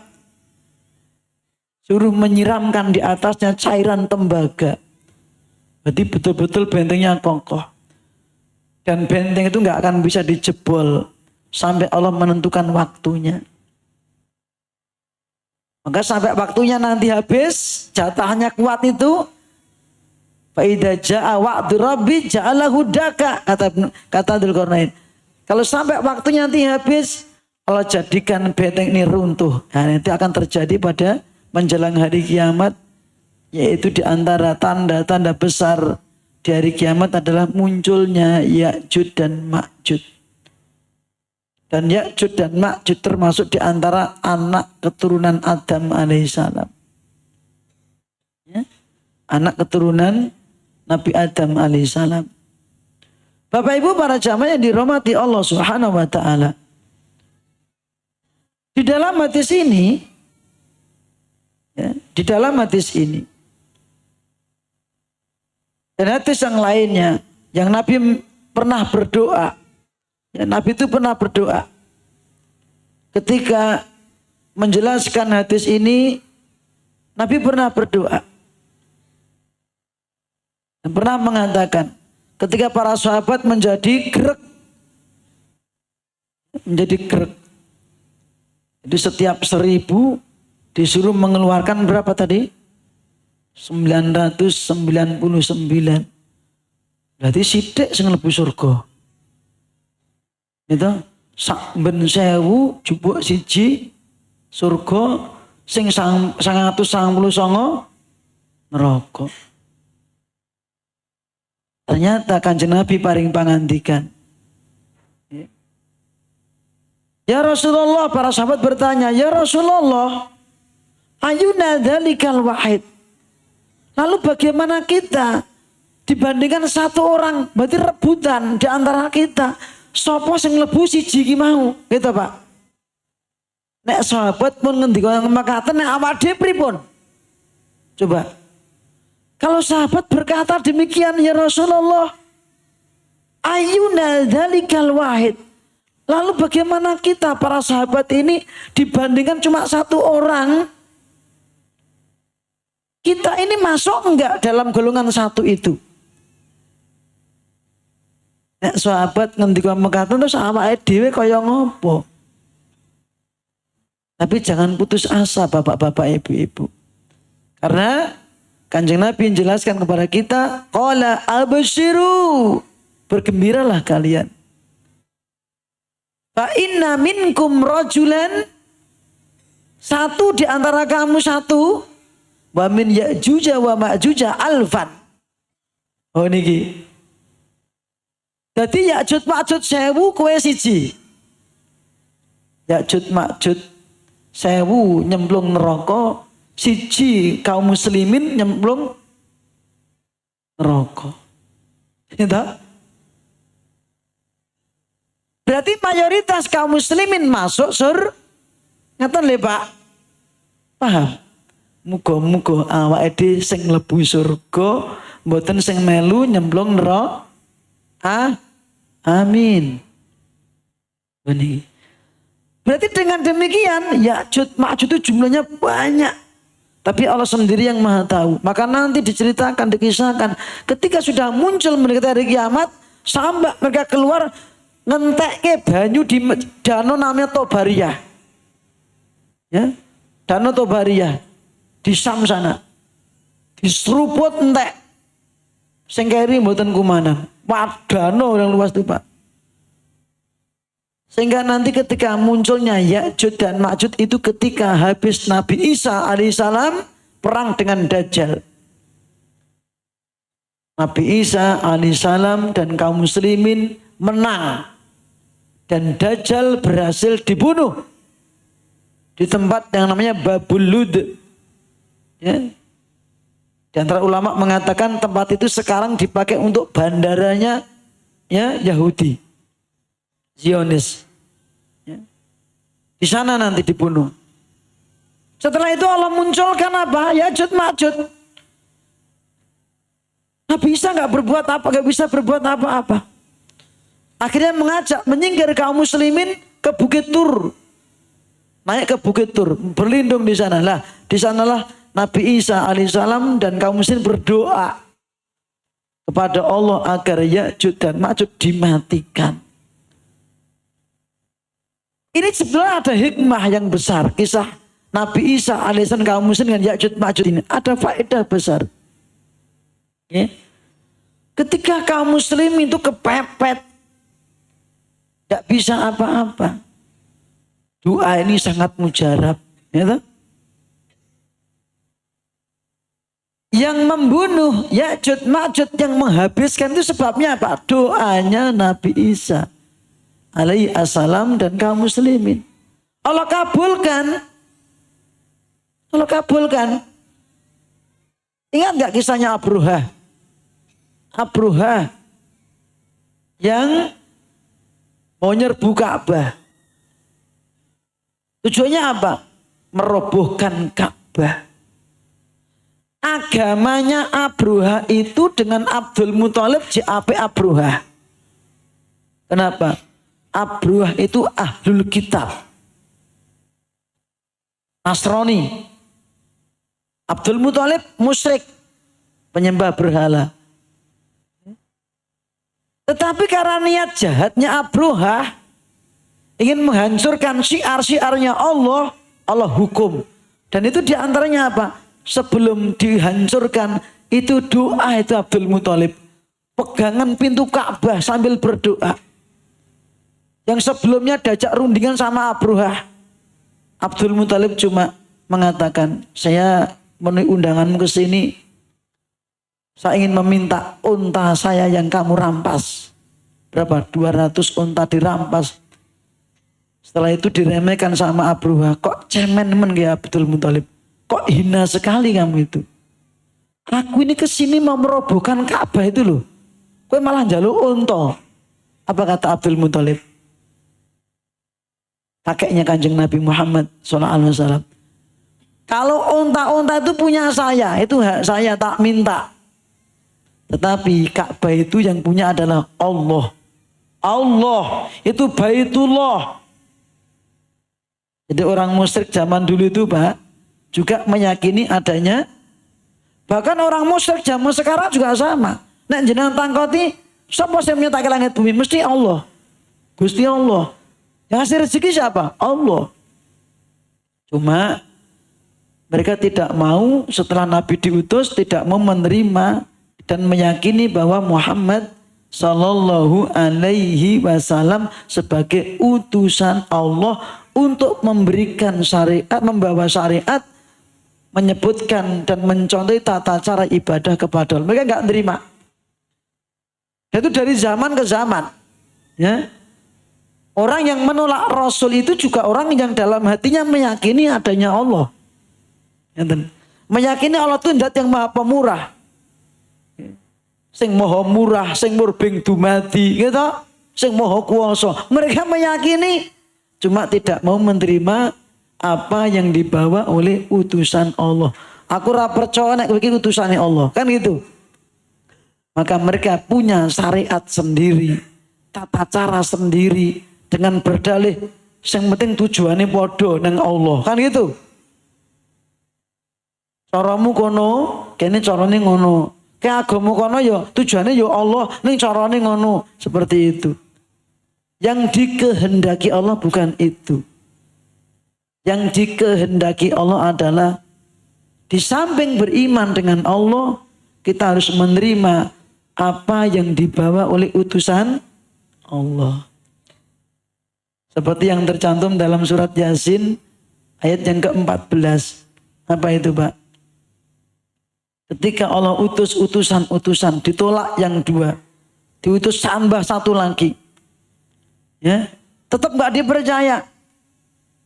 Suruh menyiramkan di atasnya cairan tembaga. Berarti betul-betul bentengnya kokoh. Dan benteng itu nggak akan bisa dijebol sampai Allah menentukan waktunya. Maka sampai waktunya nanti habis, jatahnya kuat itu, fa idza jaa wa'du rabbi ja'alahu daka, kata Dzulqarnain. Kalau sampai waktunya nanti habis, Allah jadikan benteng ini runtuh. Nah, nanti akan terjadi pada menjelang hari kiamat, yaitu di antara tanda-tanda besar di hari kiamat adalah munculnya Ya'juj dan Ma'juj. Dan Ya'juj dan Ma'juj termasuk di antara anak keturunan Adam alaihissalam. Ya? Anak keturunan Nabi Adam alaihissalam. Bapak Ibu para jamaah yang dirahmati Allah Subhanahu wa taala. Di dalam hadis ini, ya, di dalam hadis ini dan hadis yang lainnya yang Nabi pernah berdoa. Ya, Nabi itu pernah berdoa. Ketika menjelaskan hadis ini, Nabi pernah berdoa. Dan pernah mengatakan, ketika para sahabat menjadi grek. Jadi setiap 1000 disuruh mengeluarkan berapa tadi? 999. Berarti sidik sing mlebu surga. Itu sak ben 1000 jupuk siji surga, sing 999 neraka. Ternyata Kanjeng Nabi paring pangandikan. Ya Rasulullah, para sahabat bertanya, ya Rasulullah, ayuna dzalikal wahid. Lalu bagaimana kita dibandingkan satu orang, berarti rebutan di antara kita. Sopo sing mlebu siji iki mau, gitu Pak. Nek sahabat pun ngendika makaten nek awak dhewe pripun? Coba. Kalau sahabat berkata demikian, ya Rasulullah, ayuna dzalikal wahid. Lalu bagaimana kita para sahabat ini dibandingkan cuma satu orang? Kita ini masuk enggak dalam golongan satu itu? Nek sahabat ngendika mekaten terus awake dhewe kaya ngopo? Tapi jangan putus asa bapak-bapak, ibu-ibu. Karena Kanjeng Nabi menjelaskan kepada kita, qala absyiru, bergembiralah kalian. Fa inna minkum rajulan, satu di antara kamu satu, wa min Ya'juj wa Ma'juj alfan. Oh niki. Jadi Ya'juj Ma'juj 1000 kowe siji. Ya'juj Ma'juj 1000 nyemplung neraka, siji kaum muslimin nyemplung neraka. Gitu. Berarti mayoritas kaum muslimin masuk ngeten lho Pak. Paham? Muga-muga awake dhewe sing mlebu surga mboten sing melu nyemplung neraka. Amin. Benih. Berarti dengan demikian Ya'juj Ma'juj itu jumlahnya banyak. Tapi Allah sendiri yang maha tahu. Maka nanti diceritakan, dikisahkan. Ketika sudah muncul mendekati hari kiamat, sampai mereka keluar ngentekke banyu di danau namanya Tobariyah. Ya, danau Tobariyah di Sam sana. Diseruput entek. Sing keri mboten kumanan. Danau yang luas itu Pak. Sehingga nanti ketika munculnya Ya'juj dan Ma'juj itu ketika habis Nabi Isa alaihissalam perang dengan Dajjal. Nabi Isa alaihissalam dan kaum muslimin menang. Dan Dajjal berhasil dibunuh. Di tempat yang namanya Babul Lud. Ya. Di antara ulama mengatakan tempat itu sekarang dipakai untuk bandaranya ya Yahudi. Zionis. Ya. Di sana nanti dibunuh. Setelah itu Allah munculkan apa? Ya'juj Ma'juj. Nabi Isa nggak berbuat apa, nggak bisa berbuat apa-apa. Akhirnya mengajak menyingkir kaum muslimin ke Bukit Tur. Naik ke Bukit Tur, berlindung di sana. Lah, di sanalah Nabi Isa alaihissalam dan kaum muslimin berdoa kepada Allah agar Ya'juj dan Ma'juj dimatikan. Ini sebenarnya ada hikmah yang besar. Kisah Nabi Isa alaihissalam kaum muslimin dengan Ya'juj Ma'juj ini ada faedah besar. Ya. Ketika kaum muslim itu kepepet, tidak bisa apa-apa. Doa ini sangat mujarab. Ya, yang membunuh Ya'juj Ma'juj yang menghabiskan itu sebabnya apa? Doanya Nabi Isa alaihi assalam dan kaum muslimin. Allah kabulkan. Allah kabulkan. Ingat nggak kisahnya Abruhah? Abruhah yang mau nyerbu Ka'bah. Tujuannya apa? Merobohkan Ka'bah. Agamanya Abruhah itu dengan Abdul Muthalib JAP Abruhah. Kenapa? Abruhah itu ahlul kitab. Nasrani. Abdul Muthalib musyrik. Penyembah berhala. Tetapi karena niat jahatnya Abruhah ingin menghancurkan syiar-syiarnya Allah, Allah hukum. Dan itu diantaranya apa? Sebelum dihancurkan itu doa itu Abdul Muthalib. Pegangan pintu Ka'bah sambil berdoa. Yang sebelumnya diajak rundingan sama Abruhah. Abdul Muthalib cuma mengatakan, saya memenuhi undanganmu ke sini. Saya ingin meminta unta saya yang kamu rampas. Berapa? 200 unta dirampas. Setelah itu diremehkan sama Abruhah. Kok cemen men ya Abdul Muthalib? Kok hina sekali kamu itu? Aku ini kesini mau merobohkan Ka'bah itu loh. Kok malah jaluk unta. Apa kata Abdul Muthalib? Kakeknya Kanjeng Nabi Muhammad SAW. Kalau unta-unta itu punya saya, itu hak saya, tak minta. Tetapi Ka'bah itu yang punya adalah Allah. Allah itu Baitullah. Jadi orang musyrik zaman dulu itu Pak juga meyakini adanya. Bahkan orang musyrik zaman sekarang juga sama. Nek jenengan tangkoti sapa sing nyiptake langit bumi? Mesti Allah. Gusti Allah. Yang ngasih rezeki siapa? Allah. Cuma mereka tidak mau setelah Nabi diutus tidak mau menerima dan meyakini bahwa Muhammad Sallallahu Alaihi Wasallam sebagai utusan Allah untuk memberikan syariat, membawa syariat, menyebutkan dan mencontohi tata cara ibadah kepada Allah. Mereka nggak menerima. Itu dari zaman ke zaman. Ya. Orang yang menolak Rasul itu juga orang yang dalam hatinya meyakini adanya Allah. Ya, meyakini Allah itu zat yang maha pemurah. sing maha murah, sing murbing dumadi, gitu, sing maha kuwasa. Mereka meyakini, cuma tidak mau menerima apa yang dibawa oleh utusan Allah. Aku ora percaya nek iki utusane Allah, kan gitu. Maka mereka punya syariat sendiri, tata cara sendiri dengan berdalih yang penting tujuannya podo nang Allah, kan gitu. Caramu kono, kene carane ngono. Ke agama kono ya tujuannya ya Allah, ning carane ngono, seperti itu. Yang dikehendaki Allah bukan itu. Yang dikehendaki Allah adalah di samping beriman dengan Allah, kita harus menerima apa yang dibawa oleh utusan Allah. Seperti yang tercantum dalam surat Yasin ayat yang ke-14. Apa itu, Pak? Ketika Allah utus utusan-utusan, ditolak yang dua, diutus tambah satu lagi, ya, tetap nggak dipercaya.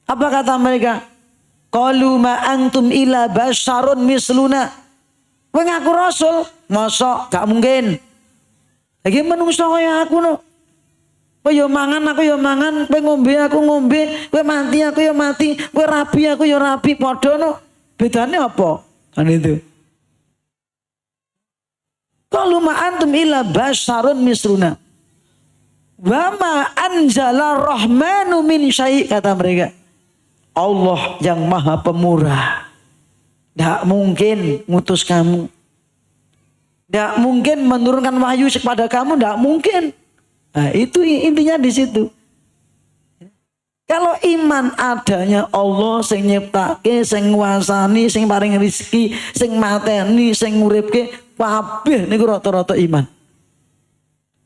Apa kata mereka? Qalu ma antum illa basyarun misluna. Kowe ngaku rasul, mosok gak mungkin. Lagi menungso kaya aku no. Kowe yo mangan, aku yo mangan, kowe ngombe, aku ngombe, kowe mati, aku yo mati, kowe rabi, aku yo rabi, padha no. Bedane apa? Kan itu. Qalu ma antum illa basyarun misluna. Wa ma anzala rahmanu min syai', kata mereka. Allah yang maha pemurah tidak mungkin ngutus kamu, tidak mungkin menurunkan wahyu kepada kamu, tidak mungkin. Nah, itu intinya di situ. Kalau iman adanya Allah sing nyiptake, sing nguasani, sing paring rezeki, sing mateni, sing nguripke, kabeh niku rata-rata iman.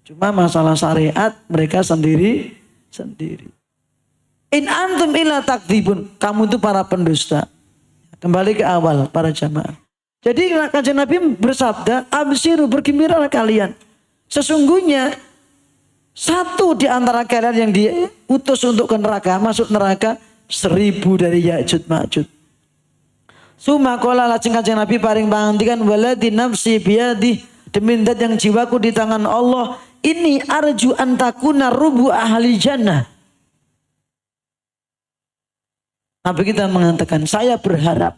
Cuma masalah syariat mereka sendiri. In antum illa takdzibun, kamu itu para pendusta. Kembali ke awal para jamaah. Jadi Kanjeng Nabi bersabda, absyiru, bergembiralah kalian. Sesungguhnya satu di antara kalian yang diutus untuk ke neraka, masuk neraka 1000 dari Ya'juj Ma'juj. Suma qala lajeng Kanjeng Nabi paring pangandikan, waladi nafsi biyadi, demi zat yang jiwaku di tangan Allah, ini arju antakuna rubu ahli jannah. Nabi kita mengatakan, saya berharap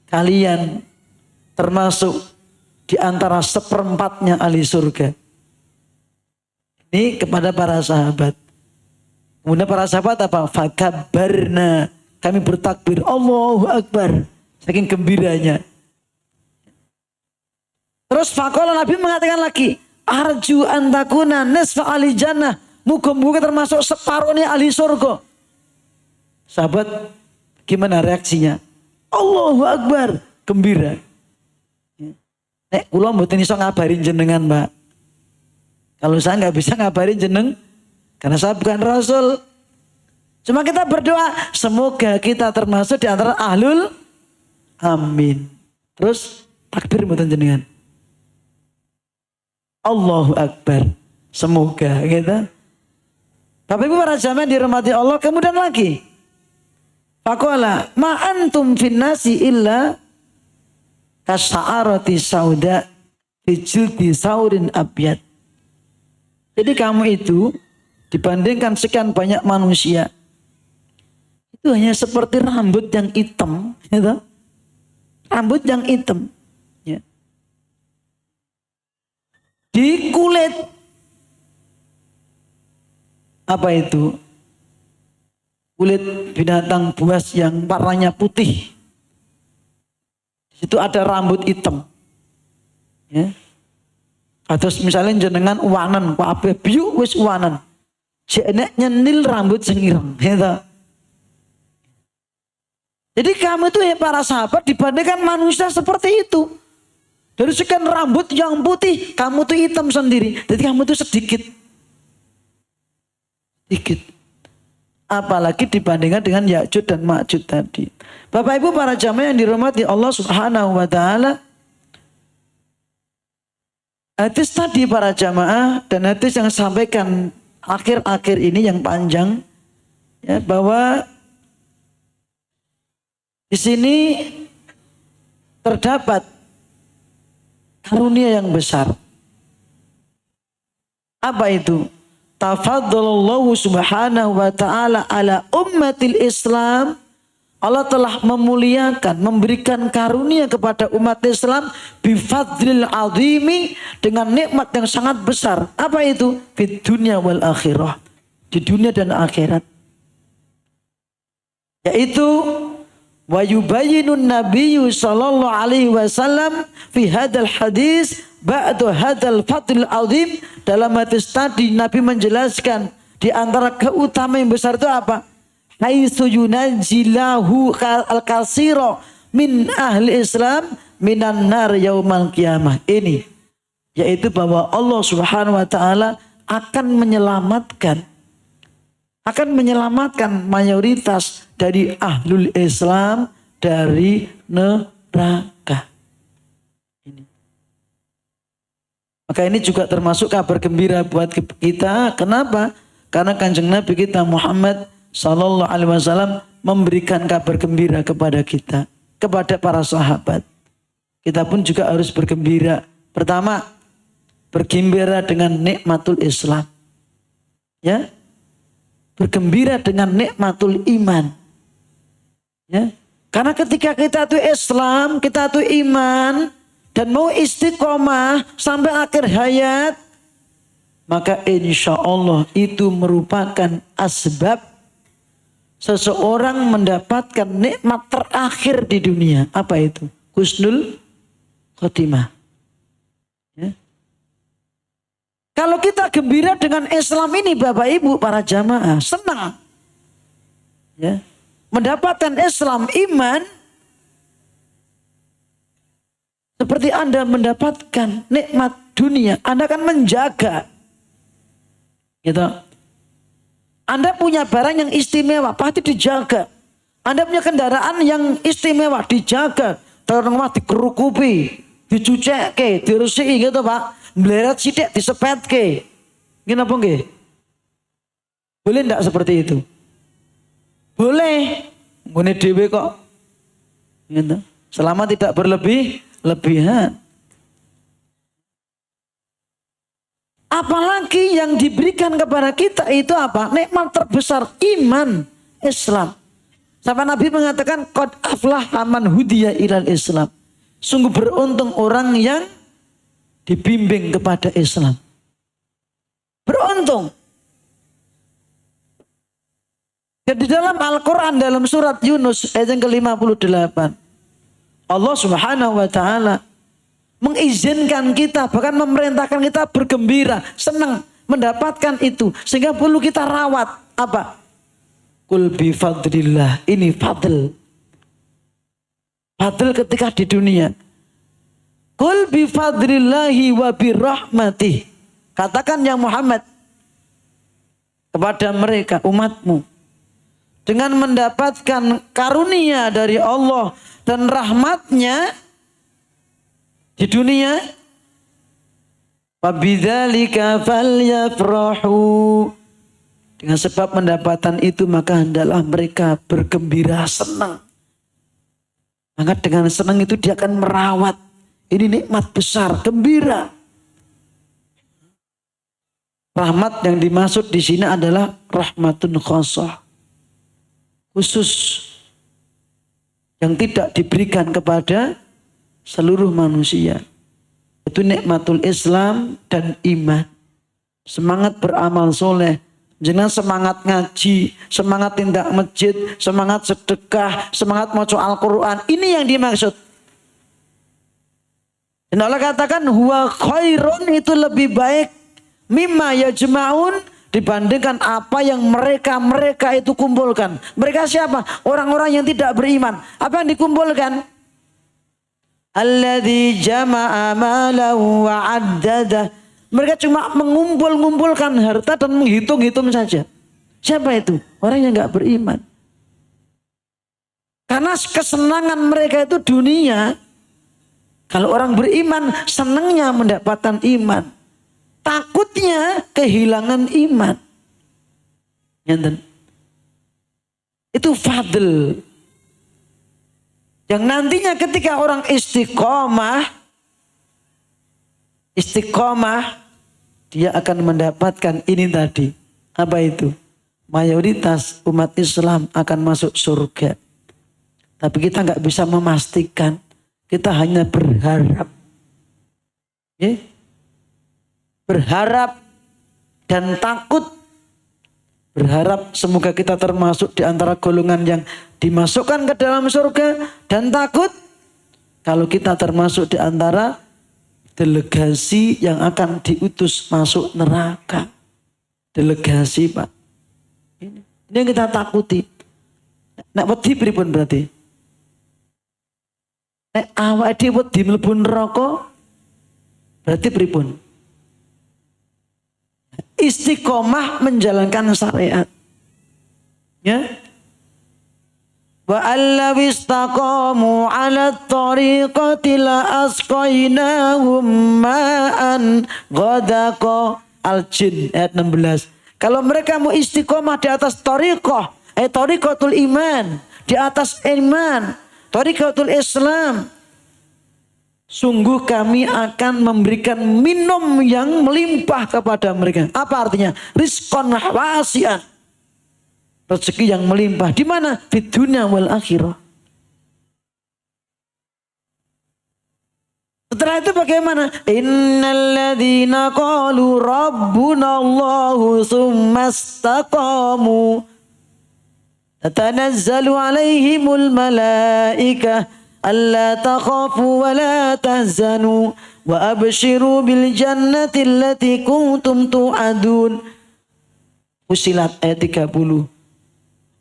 kalian termasuk di antara 1/4 ahli surga. Ini kepada para sahabat. Kemudian para sahabat apa? Fakabbarna, kami bertakbir, Allahu Akbar, saking gembiranya. Terus faqala, Nabi mengatakan lagi, arju antakuna nisfa ahli jannah, muga-muga termasuk separuhnya ahli surga. Sahabat gimana reaksinya? Allahu Akbar, gembira. Nek kula mboten iso ngabarin jenengan, Mbak. Kalau saya nggak bisa ngabarin jeneng, karena saya bukan rasul. Cuma kita berdoa, semoga kita termasuk di antara ahlul amin. Terus takbir mboten jenengan. Allahu Akbar, semoga gitu. Bapak Ibu para jamaah dirahmati Allah, kemudian lagi. Faqala ma antum finnasi illa kasa'arati sauda bijildi saurin abyad. Jadi kamu itu dibandingkan sekian banyak manusia, itu hanya seperti rambut yang hitam, gitu. Rambut yang hitam, ya. Di kulit apa itu? Kulit binatang buas yang warnanya putih. Di situ ada rambut hitam. Ya. Atau misalnya jenengan uwanan, kabeh biu wis uwanan. Jenek nyenil rambut sing ireng, gitu. Jadi kamu itu ya para sahabat dibandingkan manusia seperti itu. Dari sekian rambut yang putih, kamu tuh hitam sendiri. Jadi kamu tuh sedikit. Apalagi dibandingkan dengan Ya'juj dan Ma'juj tadi. Bapak Ibu para jamaah yang dirahmati Allah Subhanahu wa taala. Hadis tadi para jamaah dan hadis yang sampaikan akhir-akhir ini yang panjang, ya, bahwa di sini terdapat karunia yang besar. Apa itu? Tafaddalallahu subhanahu wa ta'ala ala ummatil Islam. Allah telah memuliakan, memberikan karunia kepada umat Islam bifadlil azimi, dengan nikmat yang sangat besar. Apa itu? Fid dunya wal akhirah, di dunia dan akhirat. Yaitu wa yubayyinun nabiyyu sallallahu alaihi wasallam fi hadzal hadis ba'du hadzal fadlil azim. Dalam hadis tadi Nabi menjelaskan di antara keutamaan yang besar itu apa? Haitsu yunajjilahu al-katsira min ahli Islam minan nar yaumal qiyamah. Ini yaitu bahwa Allah Subhanahu wa taala akan menyelamatkan mayoritas dari ahlul Islam dari neraka. Ini. Maka ini juga termasuk kabar gembira buat kita. Kenapa? Karena Kanjeng Nabi kita Muhammad Sallallahu Alaihi Wasallam memberikan kabar gembira kepada kita, kepada para sahabat. Kita pun juga harus bergembira. Pertama, bergembira dengan nikmatul Islam. Ya, bergembira dengan nikmatul iman. Ya, karena ketika kita itu Islam, kita itu iman dan mau istiqomah sampai akhir hayat, maka insya Allah itu merupakan asbab seseorang mendapatkan nikmat terakhir di dunia. Apa itu? Husnul khotimah. Ya. Kalau kita gembira dengan Islam ini, Bapak Ibu para jamaah, senang. Ya. Mendapatkan Islam, iman, seperti Anda mendapatkan nikmat dunia, Anda akan menjaga. Gitu. Anda punya barang yang istimewa, pasti dijaga. Anda punya kendaraan yang istimewa, dijaga. Terutama dikerukupi, dicuceke, diresiki gitu Pak. Meleret sidik, disepetke. Gini apa nggih? Boleh enggak seperti itu? Boleh. Ngene dhewe kok. Gitu. Selama tidak berlebihan. Apalagi yang diberikan kepada kita itu apa? Nikmat terbesar, iman Islam. Sampai Nabi mengatakan qad aflaha man hudiya ilal Islam. Sungguh beruntung orang yang dibimbing kepada Islam. Beruntung. Dan di dalam Al-Quran dalam surat Yunus ayat yang ke-58, Allah Subhanahu wa taala mengizinkan kita, bahkan memerintahkan kita bergembira, senang mendapatkan itu, sehingga perlu kita rawat. Apa? Qul bi fadlillah. Ini fadl. Fadl ketika di dunia. Qul bi fadlillahi wa bi rahmatih. Katakan ya Muhammad kepada mereka, umatmu, dengan mendapatkan karunia dari Allah dan rahmatnya di dunia, fabidzalika falyafrahu. Dengan sebab pendapatan itu maka hendaklah mereka bergembira, senang. Maka dengan senang itu dia akan merawat. Ini nikmat besar, gembira. Rahmat yang dimaksud di sini adalah rahmatun khosoh, khusus, yang tidak diberikan kepada seluruh manusia. Itu nikmatul Islam dan iman. Semangat beramal soleh. Jangan semangat ngaji, semangat tindak masjid, semangat sedekah, semangat maca Al-Quran. Ini yang dimaksud. Dan Allah katakan huwa khairun, itu lebih baik mimma yajma'un, dibandingkan apa yang mereka itu kumpulkan. Mereka siapa? Orang-orang yang tidak beriman. Apa yang dikumpulkan? Alladzi jama'a malahu wa 'addadah. Mereka cuma mengumpulkan harta dan menghitung-hitung saja. Siapa itu? Orang yang enggak beriman. Karena kesenangan mereka itu dunia. Kalau orang beriman senangnya mendapatkan iman, takutnya kehilangan iman. Itu fadl. Yang nantinya ketika orang istiqomah, dia akan mendapatkan ini tadi. Apa itu? Mayoritas umat Islam akan masuk surga. Tapi kita nggak bisa memastikan. Kita hanya berharap. Ya? Berharap dan takut. Berharap semoga kita termasuk di antara golongan yang dimasukkan ke dalam surga. Dan takut kalau kita termasuk di antara delegasi yang akan diutus masuk neraka. Delegasi, Pak. Ini yang kita takuti. Nek wedi pripun berarti? Nek awake dhewe wedi mlebu neraka berarti pripun? Istiqomah menjalankan syariat. Ya. Wa allaw istaqamu 'ala at-tariqati la asqainahum ma'an ghadaqa. Al-Jin ayat 16. Kalau mereka mau istiqomah di atas tariqah, tariqatul iman, di atas iman, tariqatul Islam, sungguh kami akan memberikan minum yang melimpah kepada mereka. Apa artinya? Rizqan wasi'an. Rezeki yang melimpah. Di mana? Di dunia wal akhirah. Setelah itu bagaimana? Innalladzina qalu rabbunallahu tsumma istaqamu tatanazzalu alaihimul malaikah alla takhafu wa la tahzanu wa abshiru bil jannati allati kuntum tu'adun. Fussilat ayat 30.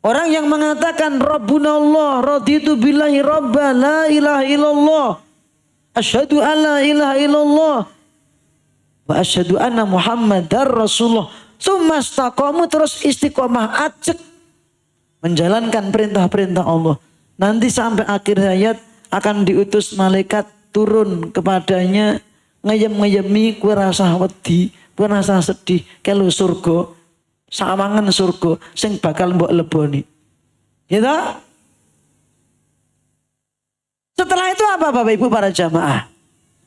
Orang yang mengatakan Rabbunallah, raditu billahi rabba, la ilaha illallah, asyhadu an la ilaha illallah wa asyhadu anna Muhammadar Rasulullah. Summa istaqamu, terus istiqomah, ajak menjalankan perintah-perintah Allah. Nanti sampai akhir hayat akan diutus malaikat turun kepadanya, ngeyem-ngeyemi kue rasa wedi, kue rasa sedih, kelu surga, sawangan surga sing bakal mbok leboni. Gitu? Setelah itu apa Bapak Ibu para jamaah?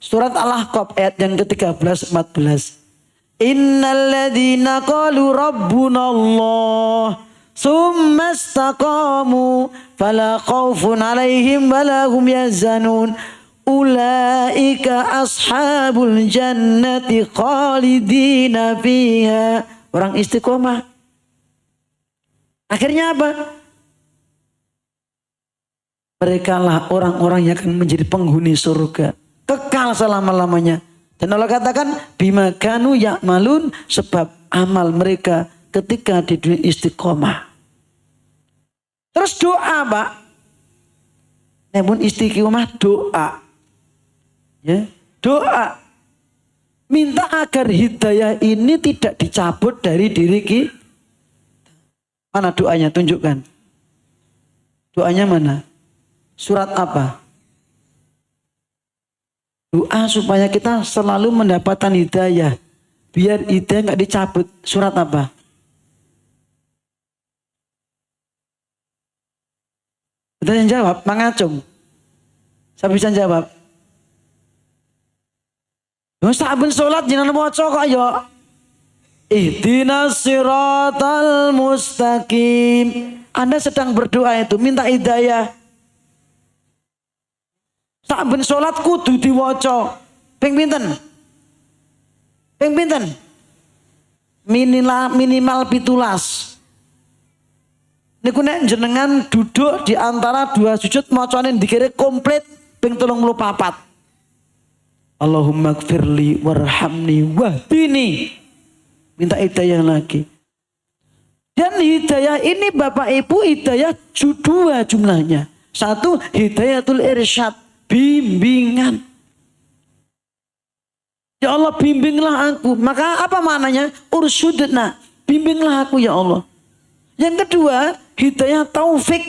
Surat Al-Ahqaf ayat yang ke-13 14. Innalladzina qalu rabbunallah tsumma istaqamu fala khaufun 'alaihim wala hum yahzanun ulaika ashabul jannati khalidina fiha. Orang istiqomah. Akhirnya apa? Mereka lah orang-orang yang akan menjadi penghuni surga. Kekal selama-lamanya. Dan Allah katakan, bima kanu ya'malun, sebab amal mereka ketika di dunia istiqomah. Terus doa, Pak. Namun istiqomah doa. Ya, doa. Minta agar hidayah ini tidak dicabut dari diri kita. Mana doanya? Tunjukkan. Doanya mana? Surat apa? Doa supaya kita selalu mendapatkan hidayah. Biar hidayah nggak dicabut. Surat apa? Ada yang jawab? Mangacung. Saya bisa jawab. Saben sholat jangan maca kok ya. Ihdinas siratal mustaqim. Anda sedang berdoa itu, minta hidayah. Saben sholat kudu diwaca. Ping pinten? Ping pinten? Minimal 17. Niku nek jenengan duduk di antara dua sujud macane dikira komplit ping 34. Allahumma gfirli warhamni wahdini. Minta hidayah lagi. Dan hidayah ini Bapak Ibu hidayah dua jumlahnya. Satu hidayatul irsyad. Bimbingan. Ya Allah bimbinglah aku. Maka apa maknanya? Ursyudna. Bimbinglah aku ya Allah. Yang kedua hidayah taufik.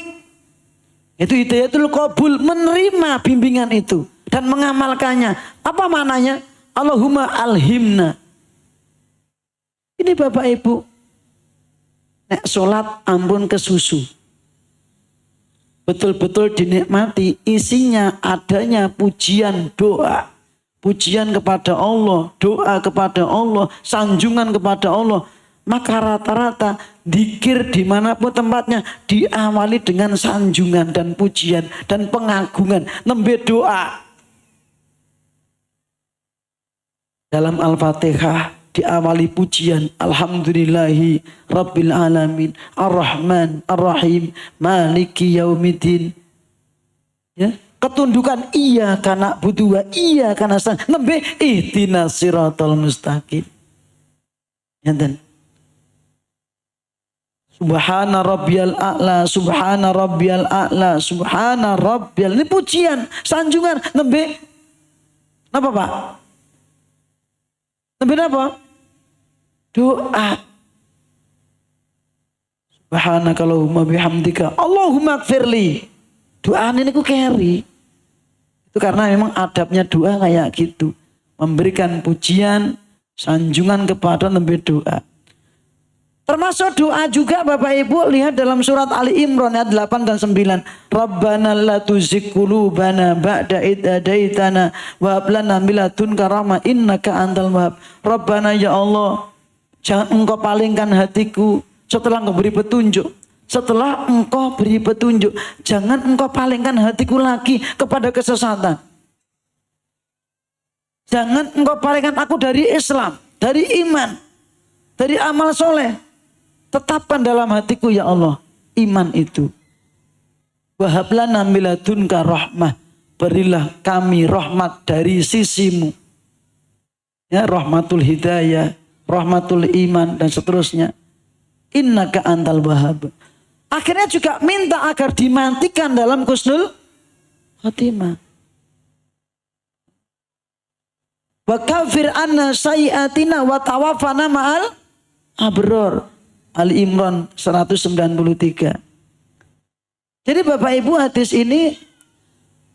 Itu hidayatul qabul. Menerima bimbingan itu. Dan mengamalkannya. Apa maknanya? Allahumma alhimna. Ini Bapak Ibu. Nek sholat ampun kesusu. Betul-betul dinikmati isinya adanya pujian doa. pujian kepada Allah, doa kepada Allah, sanjungan kepada Allah, maka rata-rata dzikir dimanapun tempatnya diawali dengan sanjungan dan pujian dan pengagungan, nembe doa. Dalam Al-Fatihah diawali pujian, alhamdulillahi rabbil alamin, ar-rahman ar-rahim, maliki yaumiddin. Ya, ketundukan iya kana butuh iya kana sang nembe ihdinas siratal mustaqim. Ngeten. Subhana rabbiyal a'la, subhana rabbiyal a'la, subhana rabbiyal. Ini pujian, sanjungan, nembe napa Pak? Nembe napa? Doa. Subhanaka Allahumma bihamdika Allahumma gfirli. Doa ini ku carry. Itu karena memang adabnya doa kayak gitu. Memberikan pujian, sanjungan kepada nembe doa. Termasuk doa juga Bapak Ibu, lihat dalam surat Ali Imran ayat 8 dan 9. Rabbana la tuzigh qulubana ba'da idh hadaitana wa hab lana min ladunka rahmah innaka antal wahhab. Rabbana ya Allah, jangan engkau palingkan hatiku setelah engkau beri petunjuk. Setelah engkau beri petunjuk, jangan engkau palingkan hatiku lagi kepada kesesatan. Jangan engkau palingkan aku dari Islam, dari iman, dari amal soleh. Tetapkan dalam hatiku ya Allah iman itu. Wahab lana min ladunka rahmah. Berilah kami rahmat dari sisimu. Ya, rahmatul hidayah, rahmatul iman dan seterusnya. Innaka antal wahhab. Akhirnya juga minta agar dimatikan dalam husnul khotimah. Wa kafir anna sayyiatina wa tawaffana ma'al abror. Ali Imran 193. Jadi Bapak Ibu, hadis ini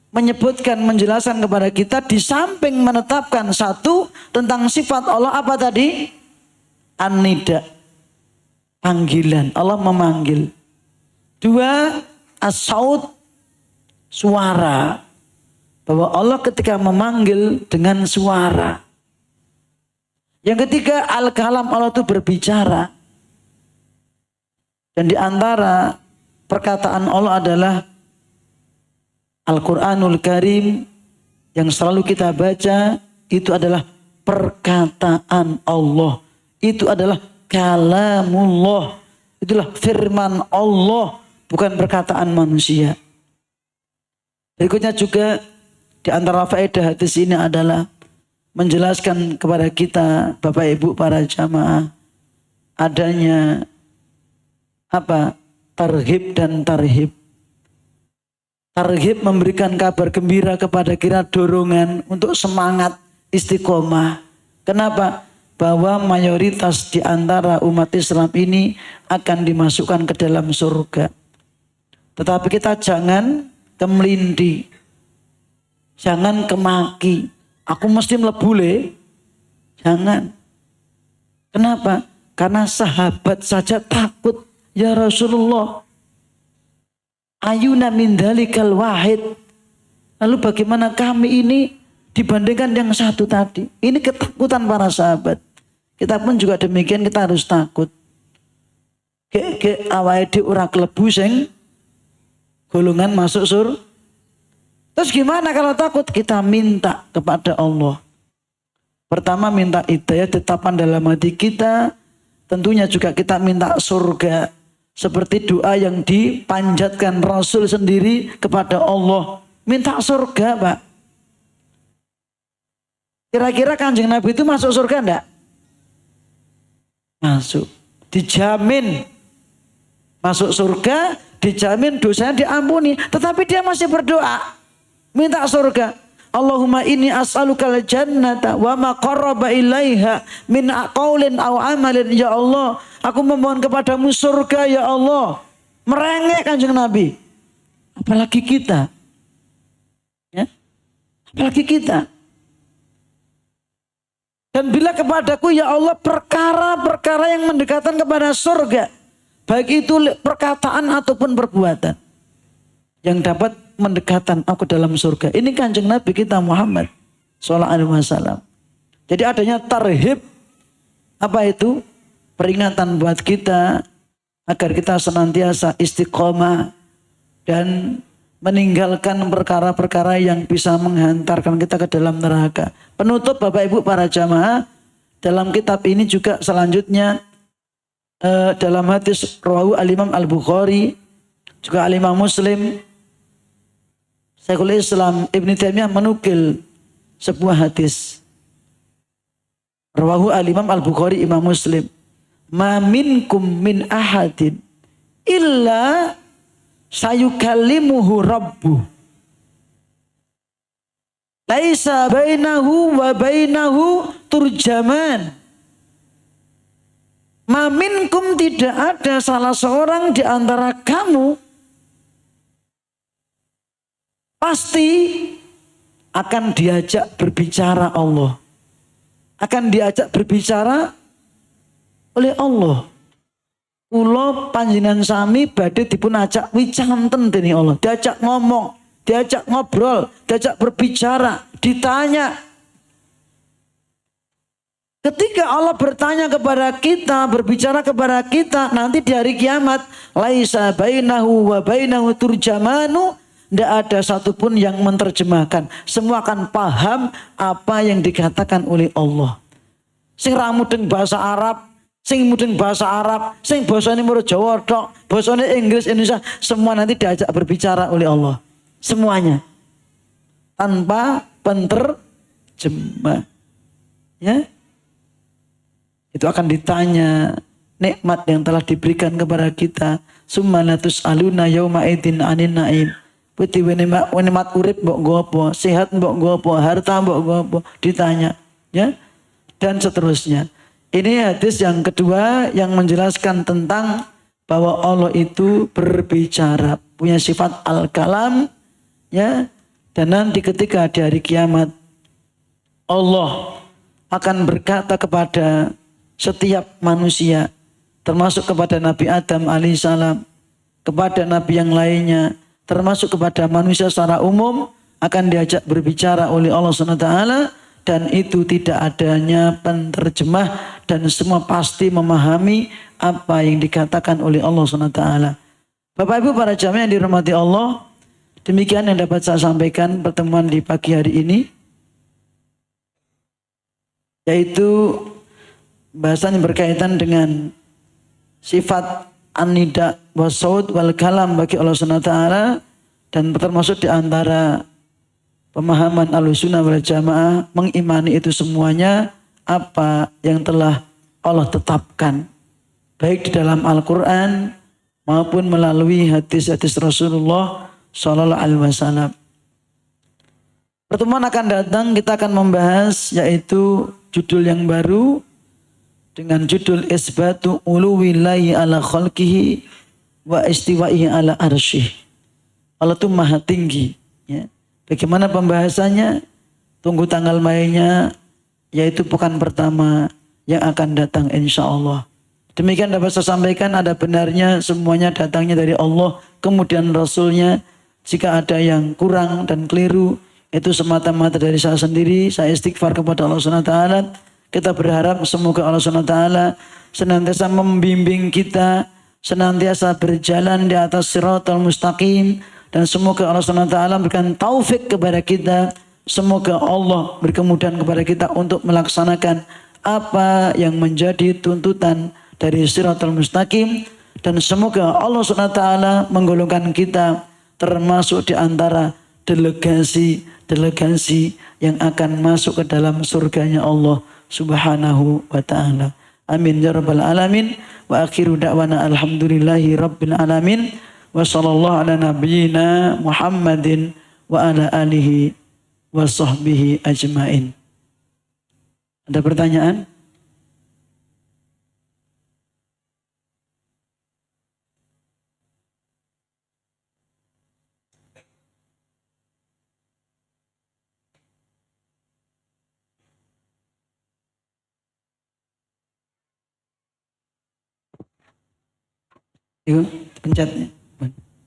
menyebutkan, menjelaskan kepada kita di samping menetapkan satu tentang sifat Allah apa tadi? An-nida. Panggilan. Allah memanggil. Dua, as-saut, suara. Bahwa Allah ketika memanggil dengan suara. Yang ketiga, al-kalam, Allah itu berbicara. Dan di antara perkataan Allah adalah Al-Quranul Karim yang selalu kita baca, itu adalah perkataan Allah. Itu adalah kalamullah. Itulah firman Allah, bukan perkataan manusia. Berikutnya juga di antara faedah hadis ini adalah menjelaskan kepada kita, Bapak Ibu para jamaah, adanya apa? Targhib dan tarhib. Targhib memberikan kabar gembira kepada kita, dorongan untuk semangat istiqomah. Kenapa? Bahwa mayoritas di antara umat Islam ini akan dimasukkan ke dalam surga. Tetapi kita jangan kemelindi. Jangan kemaki. Aku mesti mlebule. Jangan. Kenapa? Karena sahabat saja takut. Ya Rasulullah, ayuna min dalikal wahid. Lalu bagaimana kami ini dibandingkan yang satu tadi? Ini ketakutan para sahabat. Kita pun juga demikian, kita harus takut. Ke awake dhewe ora klebu sing golongan masuk surga. Terus gimana kalau takut? Kita minta kepada Allah. Pertama minta hidayah ditetapkan dalam hati kita. Tentunya juga kita minta surga. Seperti doa yang dipanjatkan Rasul sendiri kepada Allah. Minta surga, Pak. Kira-kira Kanjeng Nabi itu masuk surga enggak? Masuk. Dijamin. Masuk surga, dijamin dosanya diampuni. Tetapi dia masih berdoa. Minta surga. Allahumma inni as'alukal jannata wa ma qarraba ilaiha min qaulin aw amalin. Ya Allah, aku memohon kepadamu surga ya Allah. Merengek Kanjeng Nabi. Apalagi kita. Ya? Apalagi kita. Dan bila kepadaku ya Allah perkara-perkara yang mendekatkan kepada surga. Baik itu perkataan ataupun perbuatan. Yang dapat mendekatan aku dalam surga. Ini Kanjeng Nabi kita Muhammad. sallallahu alaihi wasallam. Jadi adanya tarhib, apa itu? Peringatan buat kita agar kita senantiasa istiqomah dan meninggalkan perkara-perkara yang bisa menghantarkan kita ke dalam neraka. Penutup Bapak Ibu para jamaah, dalam kitab ini juga selanjutnya dalam hadis rawahu al-Imam Al-Bukhari, juga al-Imam Muslim, Syekhul Islam Ibn Taimiyah menukil sebuah hadis rawahu al-Imam Al-Bukhari, Imam Muslim, ma minkum min ahadin illa sayukallimuhu rabbuh laisa bainahu wa bainahu turjaman. Ma minkum, tidak ada salah seorang di antara kamu pasti akan diajak berbicara Allah, akan diajak berbicara oleh Allah. Kula panjenengan sami badhe dipun ajak wicanten dening Allah, diajak ngomong, diajak ngobrol, diajak berbicara, ditanya. Ketika Allah bertanya kepada kita, berbicara kepada kita nanti di hari kiamat, laisa bainahu wa bainahu turjamanu, tidak ada satupun yang menerjemahkan. Semua akan paham apa yang dikatakan oleh Allah. Sing ra mudeng bahasa Arab, sing mudeng bahasa Arab, sing basane murut Jawa tok, basane Inggris, Indonesia, semua nanti diajak berbicara oleh Allah. Semuanya. Tanpa penterjemah. Ya. Itu akan ditanya nikmat yang telah diberikan kepada kita. Summa latus aluna yauma idzin anin naim. Putih nikmat urip mbok nggo apa, sehat mbok nggo apa, harta mbok nggo apa, ditanya. Ya. Dan seterusnya. Ini hadis yang kedua yang menjelaskan tentang bahwa Allah itu berbicara, punya sifat al-kalam, ya. Dan nanti ketika di hari kiamat Allah akan berkata kepada setiap manusia, termasuk kepada Nabi Adam alaihissalam, kepada Nabi yang lainnya, termasuk kepada manusia secara umum, akan diajak berbicara oleh Allah SWT. Dan itu tidak adanya penterjemah dan semua pasti memahami apa yang dikatakan oleh Allah SWT. Bapak Ibu para jamaah yang dirahmati Allah, demikian yang dapat saya sampaikan pertemuan di pagi hari ini, yaitu bahasan yang berkaitan dengan sifat an-nida wa saud wal kalam bagi Allah SWT, dan termasuk di antara pemahaman Ahlussunnah wal Jamaah mengimani itu semuanya apa yang telah Allah tetapkan baik di dalam Al-Quran maupun melalui hadis-hadis Rasulullah Sallallahu Alaihi Wasallam. Pertemuan akan datang kita akan membahas yaitu judul yang baru dengan judul Isbatu uluwillahi ala khalqihi wa istiwa'ihi ala arsyih. Allah itu maha tinggi, ya. Bagaimana pembahasannya? Tunggu tanggal mainnya, yaitu pekan pertama yang akan datang insya Allah. Demikian dapat saya sampaikan, ada benarnya semuanya datangnya dari Allah, kemudian Rasulnya. Jika ada yang kurang dan keliru, itu semata-mata dari saya sendiri. Saya istighfar kepada Allah SWT. Kita berharap semoga Allah SWT senantiasa membimbing kita, senantiasa berjalan di atas siratal mustaqim. Dan semoga Allah SWT berikan taufik kepada kita. Semoga Allah beri kemudahan kepada kita untuk melaksanakan apa yang menjadi tuntutan dari siratal mustaqim. Dan semoga Allah SWT menggolongkan kita termasuk di antara delegasi yang akan masuk ke dalam surganya Allah Subhanahu wa ta'ala. Amin ya rabbal alamin. Wa akhiru da'wana alhamdulillahi rabbil alamin. Wa sallallahu ala nabiyyina Muhammadin wa ala alihi wa sahbihi ajmain. Ada pertanyaan? Yuk, pencetnya.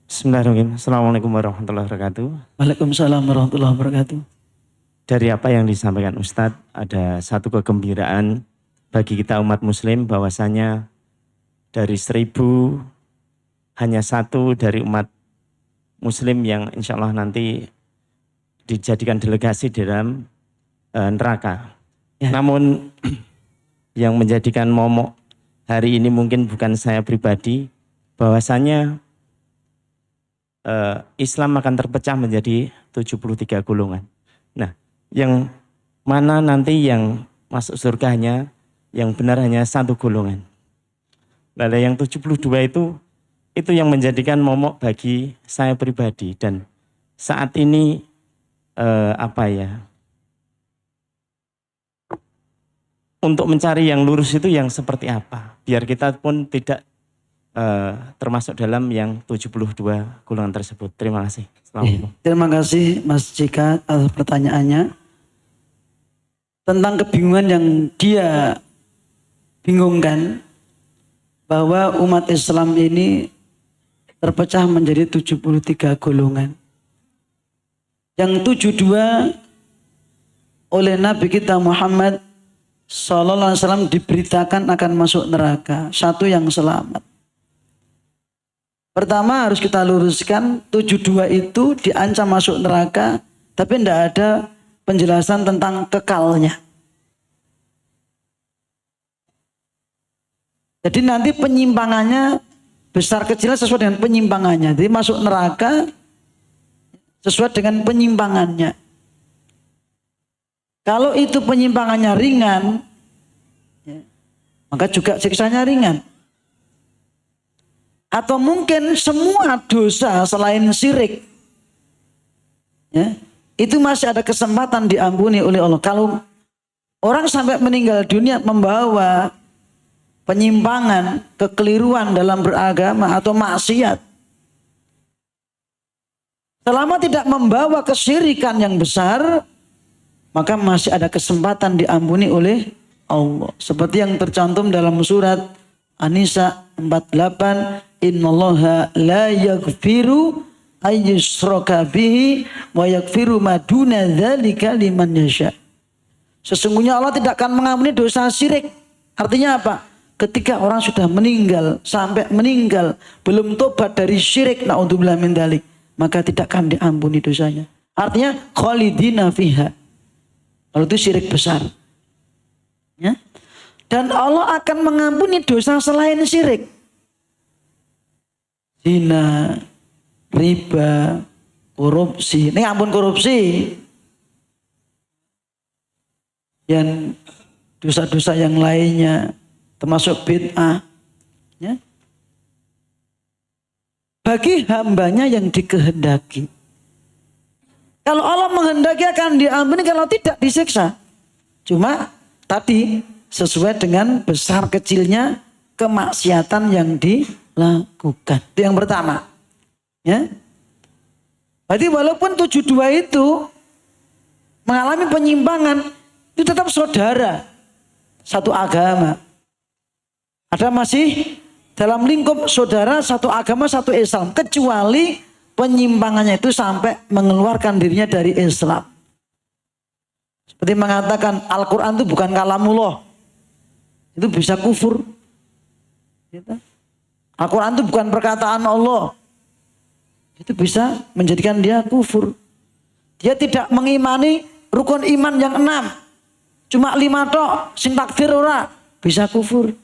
Bismillahirrahmanirrahim. Assalamualaikum warahmatullahi wabarakatuh. Waalaikumsalam warahmatullahi wabarakatuh. dari apa yang disampaikan Ustadz, ada satu kegembiraan bagi kita umat muslim bahwasanya dari 1.000 hanya satu dari umat muslim yang insya Allah nanti dijadikan delegasi di dalam neraka. Ya. Namun yang menjadikan momok hari ini mungkin bukan saya pribadi, bahwasanya Islam akan terpecah menjadi 73 golongan. Nah, yang mana nanti yang masuk surga yang benar hanya satu golongan. Lalu yang 72 itu yang menjadikan momok bagi saya pribadi. Dan saat ini untuk mencari yang lurus itu yang seperti apa, biar kita pun tidak termasuk dalam yang 72 golongan tersebut. Terima kasih. Assalamualaikum. Terima kasih Mas Cika atas pertanyaannya. Tentang kebingungan yang dia bingungkan, bahwa umat Islam ini terpecah menjadi 73 golongan. Yang 72 oleh Nabi kita Muhammad sallallahu alaihi wasallam diberitakan akan masuk neraka. Satu yang selamat. Pertama harus kita luruskan, 72 itu diancam masuk neraka, tapi tidak ada penjelasan tentang kekalnya. Jadi nanti penyimpangannya besar kecilnya sesuai dengan penyimpangannya. Jadi masuk neraka sesuai dengan penyimpangannya. Kalau itu penyimpangannya ringan, ya, maka juga siksanya ringan. Atau mungkin semua dosa selain syirik, ya, itu masih ada kesempatan diampuni oleh Allah. Kalau orang sampai meninggal dunia membawa penyimpangan, kekeliruan dalam beragama atau maksiat, selama tidak membawa kesyirikan yang besar, maka masih ada kesempatan diampuni oleh Allah. Seperti yang tercantum dalam surat An-Nisa 48, innallaha la yaghfiru ayyushraka bihi wa yaghfiru ma duna dzalika liman yasha. Sesungguhnya Allah tidak akan mengampuni dosa syirik. Artinya apa? Ketika orang sudah meninggal, sampai meninggal belum tobat dari syirik, naudzubillah min dzalik, maka tidak akan diampuni dosanya. Artinya khalidina fiha. Kalau itu syirik besar. Ya. Dan Allah akan mengampuni dosa selain syirik. Zina, riba, korupsi. Ini ampun korupsi. Dan dosa-dosa yang lainnya, termasuk bid'ah. Ya. Bagi hambanya yang dikehendaki. Kalau Allah menghendaki akan diampuni, kalau tidak disiksa. Cuma tadi sesuai dengan besar kecilnya kemaksiatan yang dilakukan. Itu yang pertama. Ya. Berarti walaupun 72 itu mengalami penyimpangan, itu tetap saudara. Satu agama. Ada masih dalam lingkup saudara, satu agama, satu Islam. Kecuali penyimpangannya itu sampai mengeluarkan dirinya dari Islam. Seperti mengatakan Al-Quran itu bukan kalamullah. Itu bisa kufur. Al-Quran itu bukan perkataan Allah. Itu bisa menjadikan dia kufur. Dia tidak mengimani rukun iman yang 6. Cuma 5 tok, sing takfir ora, bisa kufur.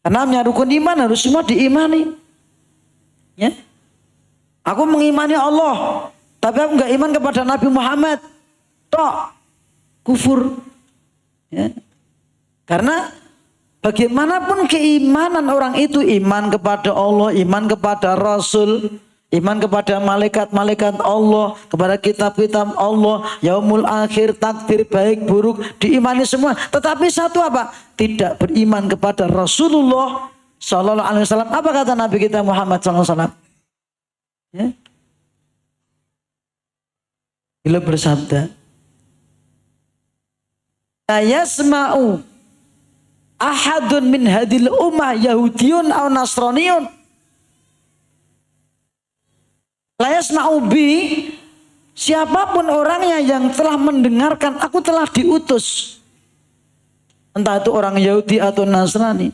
Karena rukun iman harus semua diimani. Ya. Aku mengimani Allah, tapi aku enggak iman kepada Nabi Muhammad. Tok, kufur. Ya. Karena bagaimanapun keimanan orang itu, iman kepada Allah, iman kepada Rasul, iman kepada malaikat-malaikat Allah, kepada kitab-kitab Allah, yaumul akhir, takdir baik buruk, diimani semua. Tetapi satu apa? Tidak beriman kepada Rasulullah sallallahu alaihi wasallam. Apa kata Nabi kita Muhammad sallallahu alaihi wasallam? Ya. Beliau bersabda, "Ayasma'u ahadun min hadil ummah Yahudiyun aw Nasraniyun la yasma'u bi Siapapun orangnya yang telah mendengarkan aku telah diutus. Entah itu orang Yahudi atau Nasrani.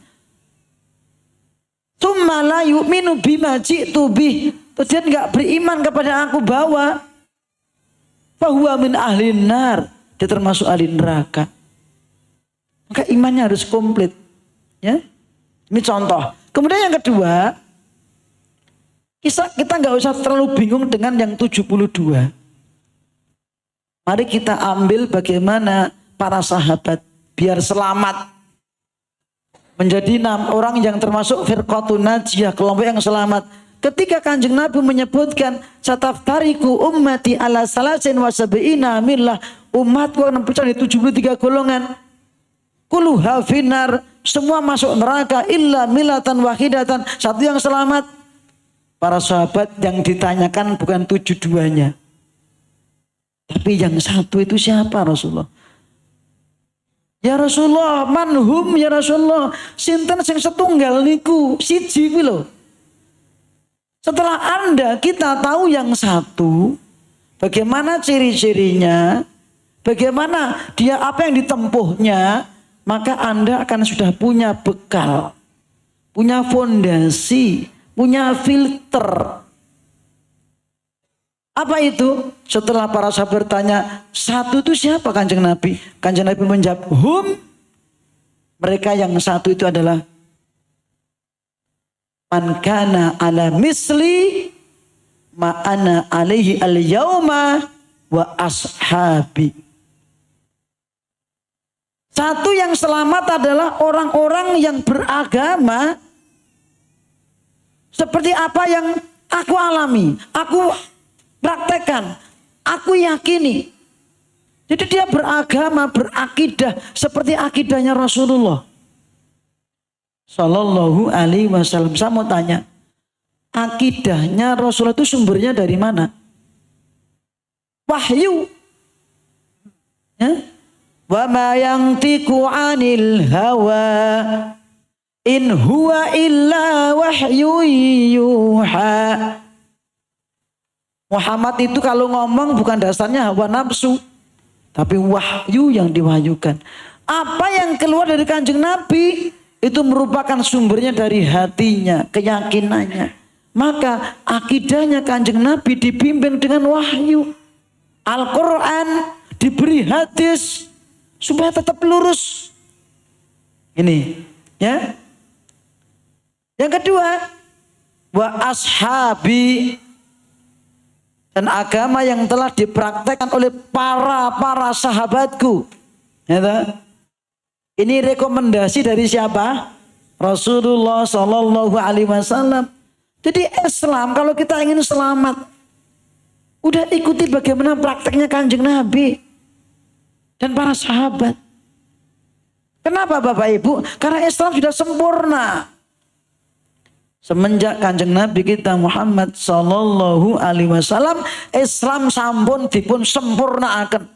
Tsumma la yu'minu bima ji'tu bih. Terus dia enggak beriman kepada aku bawa. Fahuwa min ahlin nar. Dia termasuk ahli neraka. Maka imannya harus komplit. Ya. Ini contoh. Kemudian yang kedua, kita enggak usah terlalu bingung dengan yang 72. Mari kita ambil bagaimana para sahabat biar selamat. Menjadi 6 orang yang termasuk firqatun najiyah, kelompok yang selamat. Ketika Kanjeng Nabi menyebutkan sataftariku ummati ala salasin wa sab'ina millah, umatku akan pecah di 73 golongan. Kulluha finnar, semua masuk neraka illa millatan wahidatan, satu yang selamat. Para sahabat yang ditanyakan bukan 72-nya. Tapi yang satu itu siapa Rasulullah? Ya Rasulullah, manhum ya Rasulullah. Sinten sing setunggal niku, siji kuwi lho. Setelah Anda kita tahu yang satu, bagaimana ciri-cirinya, bagaimana dia apa yang ditempuhnya, maka Anda akan sudah punya bekal, punya fondasi, punya filter. Apa itu? Setelah para sahabat bertanya, satu itu siapa Kanjeng Nabi? Kanjeng Nabi menjawab, hum. Mereka yang satu itu adalah man kana ala misli ma ana alaihi al-yauma wa ashabi. Satu yang selamat adalah orang-orang yang beragama seperti apa yang aku alami, aku praktekkan, aku yakini. Jadi dia beragama, berakidah seperti akidahnya Rasulullah Sallallahu Alaihi Wasallam. Saya mau tanya, akidahnya Rasulullah itu sumbernya dari mana? Wahyu. Ya? Wa ma yantiqu 'anil hawa in huwa illa wahyu yuha. Muhammad itu kalau ngomong bukan dasarnya hawa nafsu, tapi wahyu yang diwahyukan. Apa yang keluar dari Kanjeng Nabi itu merupakan sumbernya dari hatinya, keyakinannya. Maka akidahnya Kanjeng Nabi dibimbing dengan wahyu. Al-Quran diberi hadis supaya tetap lurus. Ini, ya. Yang kedua, wa ashabi, dan agama yang telah dipraktekkan oleh para sahabatku. Ya, ini rekomendasi dari siapa? Rasulullah Sallallahu Alaihi Wasallam. Jadi Islam kalau kita ingin selamat, udah ikuti bagaimana prakteknya Kanjeng Nabi dan para sahabat. Kenapa Bapak Ibu? Karena Islam sudah sempurna. Semenjak Kanjeng Nabi kita Muhammad Sallallahu Alaihi Wasallam, Islam sampun dipun sempurnaaken.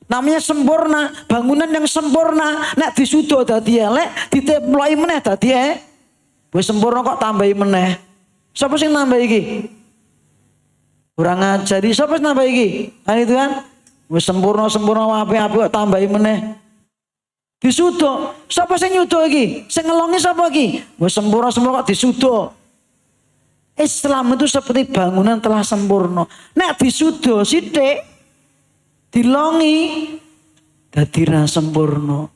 Namanya sempurna, bangunan yang sempurna. Nek disudo dadi elek, diteploi meneh dadi wis sempurna kok tambahi meneh. Sapa sing nambah iki? Kurang ngajari, sapa sing nambah iki? Kan itu kan? Wis sempurna apik-apik kok tambahi meneh. Disudo, sapa sing nyudo iki? Sing ngelongi sapa iki? Wis sempurna kok disudo. Islam itu seperti bangunan telah sempurna. Nek disudo sithik, dilongi dadi ra sempurna.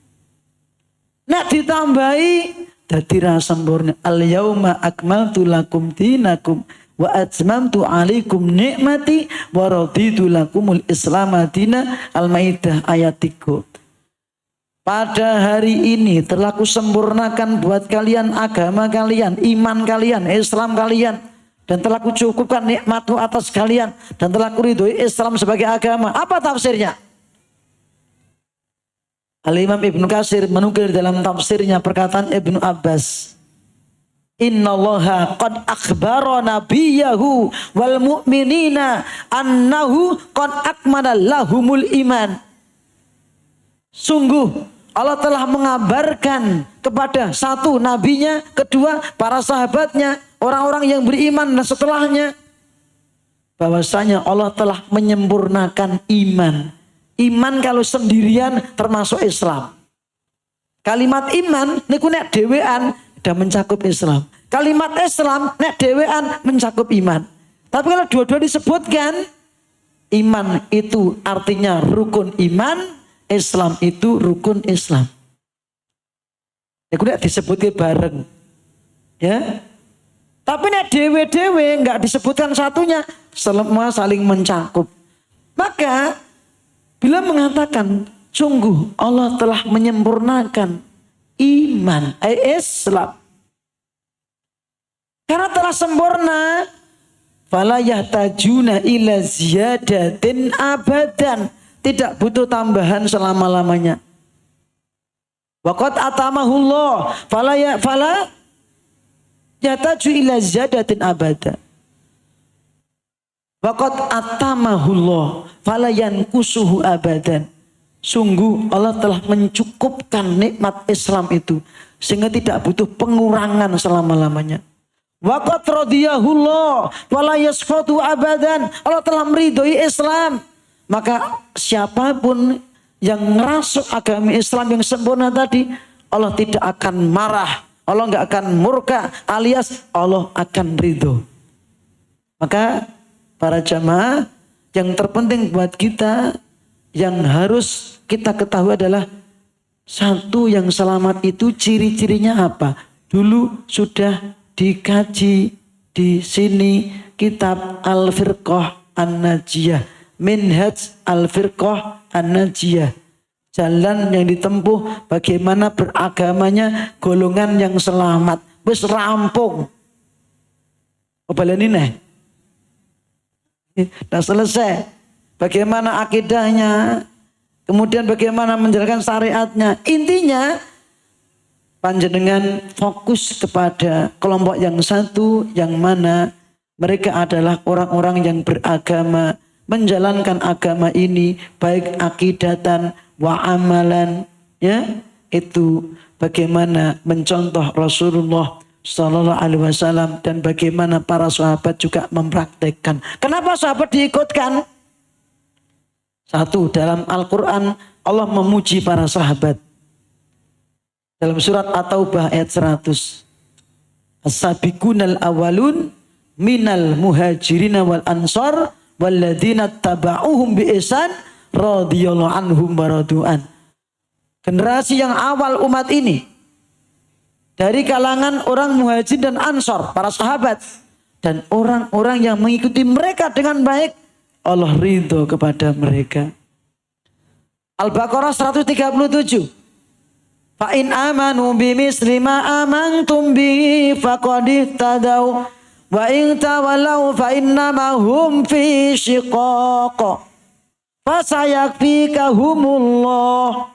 Nek ditambahi dadi ra sempurna. Al yauma akmaltu lakum dinakum wa atmamtu alaikum nikmati wa raditu lakumul Islam madina. Al-Maidah ayat 3. Pada hari ini telah kusempurnakan buat kalian agama kalian, iman kalian, Islam kalian. Dan telah kucukupkan nikmatku atas kalian. Dan telah kuridhoi Islam sebagai agama. Apa tafsirnya? Al-Imam Ibnu Katsir menukil dalam tafsirnya perkataan Ibnu Abbas. Innallaha qad akhbara nabiyahu wal mu'minina annahu qad akmala lahumul iman. Sungguh Allah telah mengabarkan kepada satu nabinya, kedua para sahabatnya, orang-orang yang beriman dan setelahnya, bahwasanya Allah telah menyempurnakan iman. Iman kalau sendirian termasuk Islam. Kalimat iman niku nek dhewean sudah mencakup Islam. Kalimat Islam nek dhewean mencakup iman. Tapi kalau dua-dua disebutkan, iman itu artinya rukun iman, Islam itu rukun Islam. Niku nek disebutke bareng. Ya. Tapi nek dewe-dewe enggak disebutkan satunya, semua saling mencakup. Maka bila mengatakan sungguh Allah telah menyempurnakan iman, Islam. Karena telah sempurna, fala yahtajuna ila ziyadatin abadan. Tidak butuh tambahan selama-lamanya. Waqad atamahullah fala yahtaju ila ziyadatin abadan. Waqad atamahullah fala yankusuhu abadan. Sungguh Allah telah mencukupkan nikmat Islam itu sehingga tidak butuh pengurangan selama-lamanya. Waqad radiyahullah wala yasfatu abadan. Allah telah meridhoi Islam. Maka siapapun yang ngerasuk agama Islam yang sempurna tadi, Allah tidak akan marah, Allah nggak akan murka, alias Allah akan ridho. Maka para jamaah, yang terpenting buat kita, yang harus kita ketahui adalah satu, yang selamat itu ciri-cirinya apa? Dulu sudah dikaji di sini kitab Al-Firqah An-Najiyah, Minhaj Al-Firqah An-Najiyah, jalan yang ditempuh bagaimana beragamanya golongan yang selamat. Wis rampung. Obaleni nih. Sudah selesai. Bagaimana akidahnya, kemudian bagaimana menjalankan syariatnya. Intinya panjenengan fokus kepada kelompok yang satu, yang mana mereka adalah orang-orang yang beragama, menjalankan agama ini baik akidatan wa amalan, ya, itu bagaimana mencontoh Rasulullah Sallallahu Alaihi Wasallam dan bagaimana para sahabat juga mempraktekkan. Kenapa sahabat diikutkan? Satu, dalam Al-Quran Allah memuji para sahabat. Dalam surat At-Taubah ayat 100. As-sabiqunal awalun minal muhajirina wal ansar walladzina taba'uhum bi ihsan radhiyallahu anhum wa radu'an. Generasi yang awal umat ini dari kalangan orang muhajir dan ansar, para sahabat, dan orang-orang yang mengikuti mereka dengan baik, Allah ridho kepada mereka. Al-Baqarah 137. Fa in amanu bimisli ma amantum bihi faqad ihtadaw wa in tawallaw fa innama hum fi shiqaq fa sayakfikahumullah.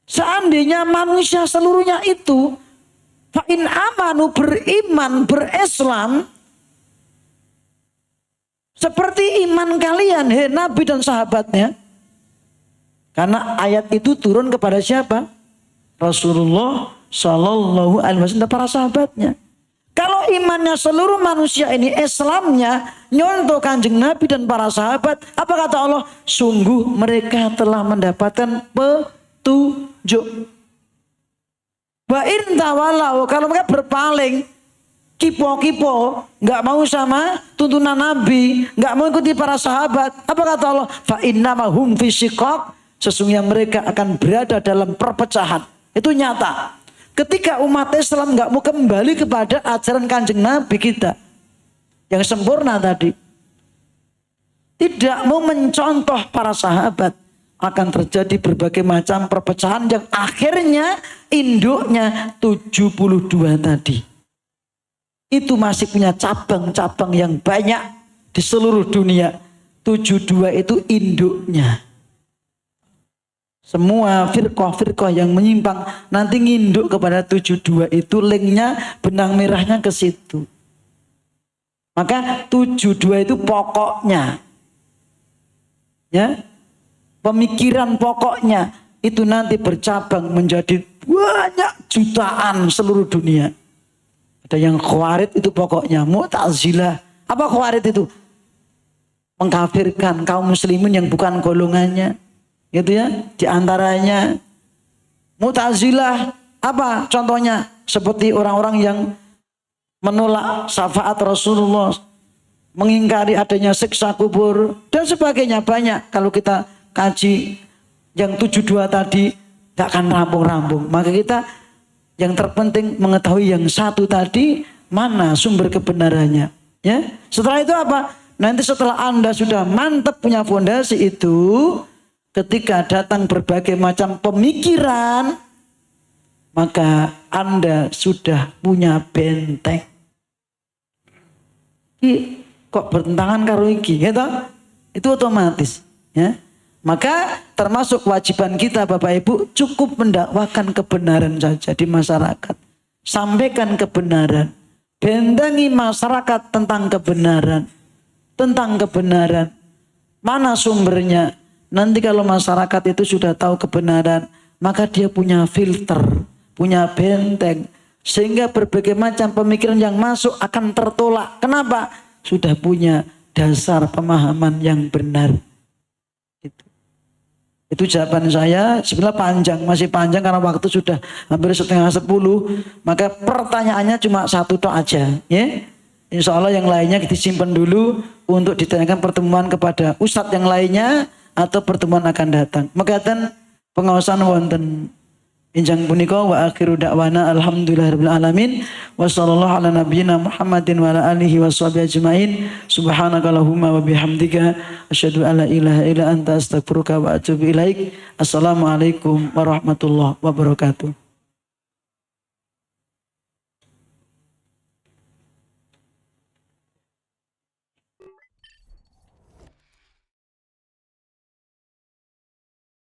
Seandainya manusia seluruhnya itu fa in amanu, beriman, berislam seperti iman kalian, hei Nabi dan sahabatnya. Karena ayat itu turun kepada siapa? Rasulullah Sallallahu Alaihi Wasallam dan para sahabatnya. Kalau imannya seluruh manusia ini, Islamnya nyontoh kanjeng Nabi dan para sahabat, apa kata Allah? Sungguh mereka telah mendapatkan petunjuk. Wa in tawallaw, kalau mereka berpaling, kipo-kipo, nggak mau sama tuntunan Nabi, nggak mau ikuti para sahabat, apa kata Allah? Fa innama hum fi shiqaq, sesungguhnya mereka akan berada dalam perpecahan. Itu nyata. Ketika umat Islam nggak mau kembali kepada ajaran kanjeng Nabi kita yang sempurna tadi, tidak mau mencontoh para sahabat, akan terjadi berbagai macam perpecahan yang akhirnya induknya 72 tadi. Itu masih punya cabang-cabang yang banyak di seluruh dunia. 72 itu induknya. Semua firqah-firqah yang menyimpang nanti nginduk kepada 72 itu, linknya, benang merahnya ke situ. Maka 72 itu pokoknya. Ya. Pemikiran pokoknya itu nanti bercabang menjadi banyak jutaan seluruh dunia. Ada yang Khawarij itu pokoknya, Mu'tazilah. Apa Khawarij itu? mengkafirkan kaum muslimin yang bukan golongannya. Gitu ya. Di antaranya Mu'tazilah, apa contohnya? Seperti orang-orang yang menolak syafaat Rasulullah, mengingkari adanya siksa kubur dan sebagainya. Banyak kalau kita kaji yang 72 tadi gak akan rampung-rampung. Maka kita yang terpenting mengetahui yang satu tadi mana sumber kebenarannya. Ya, setelah itu apa? Nanti setelah Anda sudah mantap punya fondasi itu, ketika datang berbagai macam pemikiran, maka Anda sudah punya benteng. Kok bertentangan karo iki, gitu? Itu otomatis, ya. Maka termasuk kewajiban kita Bapak Ibu cukup mendakwakan kebenaran saja di masyarakat. Sampaikan kebenaran. Bentengi masyarakat tentang kebenaran. Tentang kebenaran. Mana sumbernya? Nanti kalau masyarakat itu sudah tahu kebenaran, maka dia punya filter, punya benteng. Sehingga berbagai macam pemikiran yang masuk akan tertolak. Kenapa? Sudah punya dasar pemahaman yang benar. Itu jawaban saya. Sebenarnya panjang, masih panjang karena waktu sudah hampir 9:30. Maka pertanyaannya cuma satu tok aja, ya. Insya Allah yang lainnya disimpan dulu untuk ditanyakan pertemuan kepada ustadz yang lainnya atau pertemuan akan datang. Mekaten pengawasan wonten injang punika wa akhiru da'wana alhamdulillahirabbil alamin wa sallallahu ala nabiyyina Muhammadin wa ala alihi washabihi ajmain subhanakallahumma wa bihamdika asyhadu an la ilaha illa anta astaghfiruka wa atubu ilaik. Assalamualaikum warahmatullahi wabarakatuh.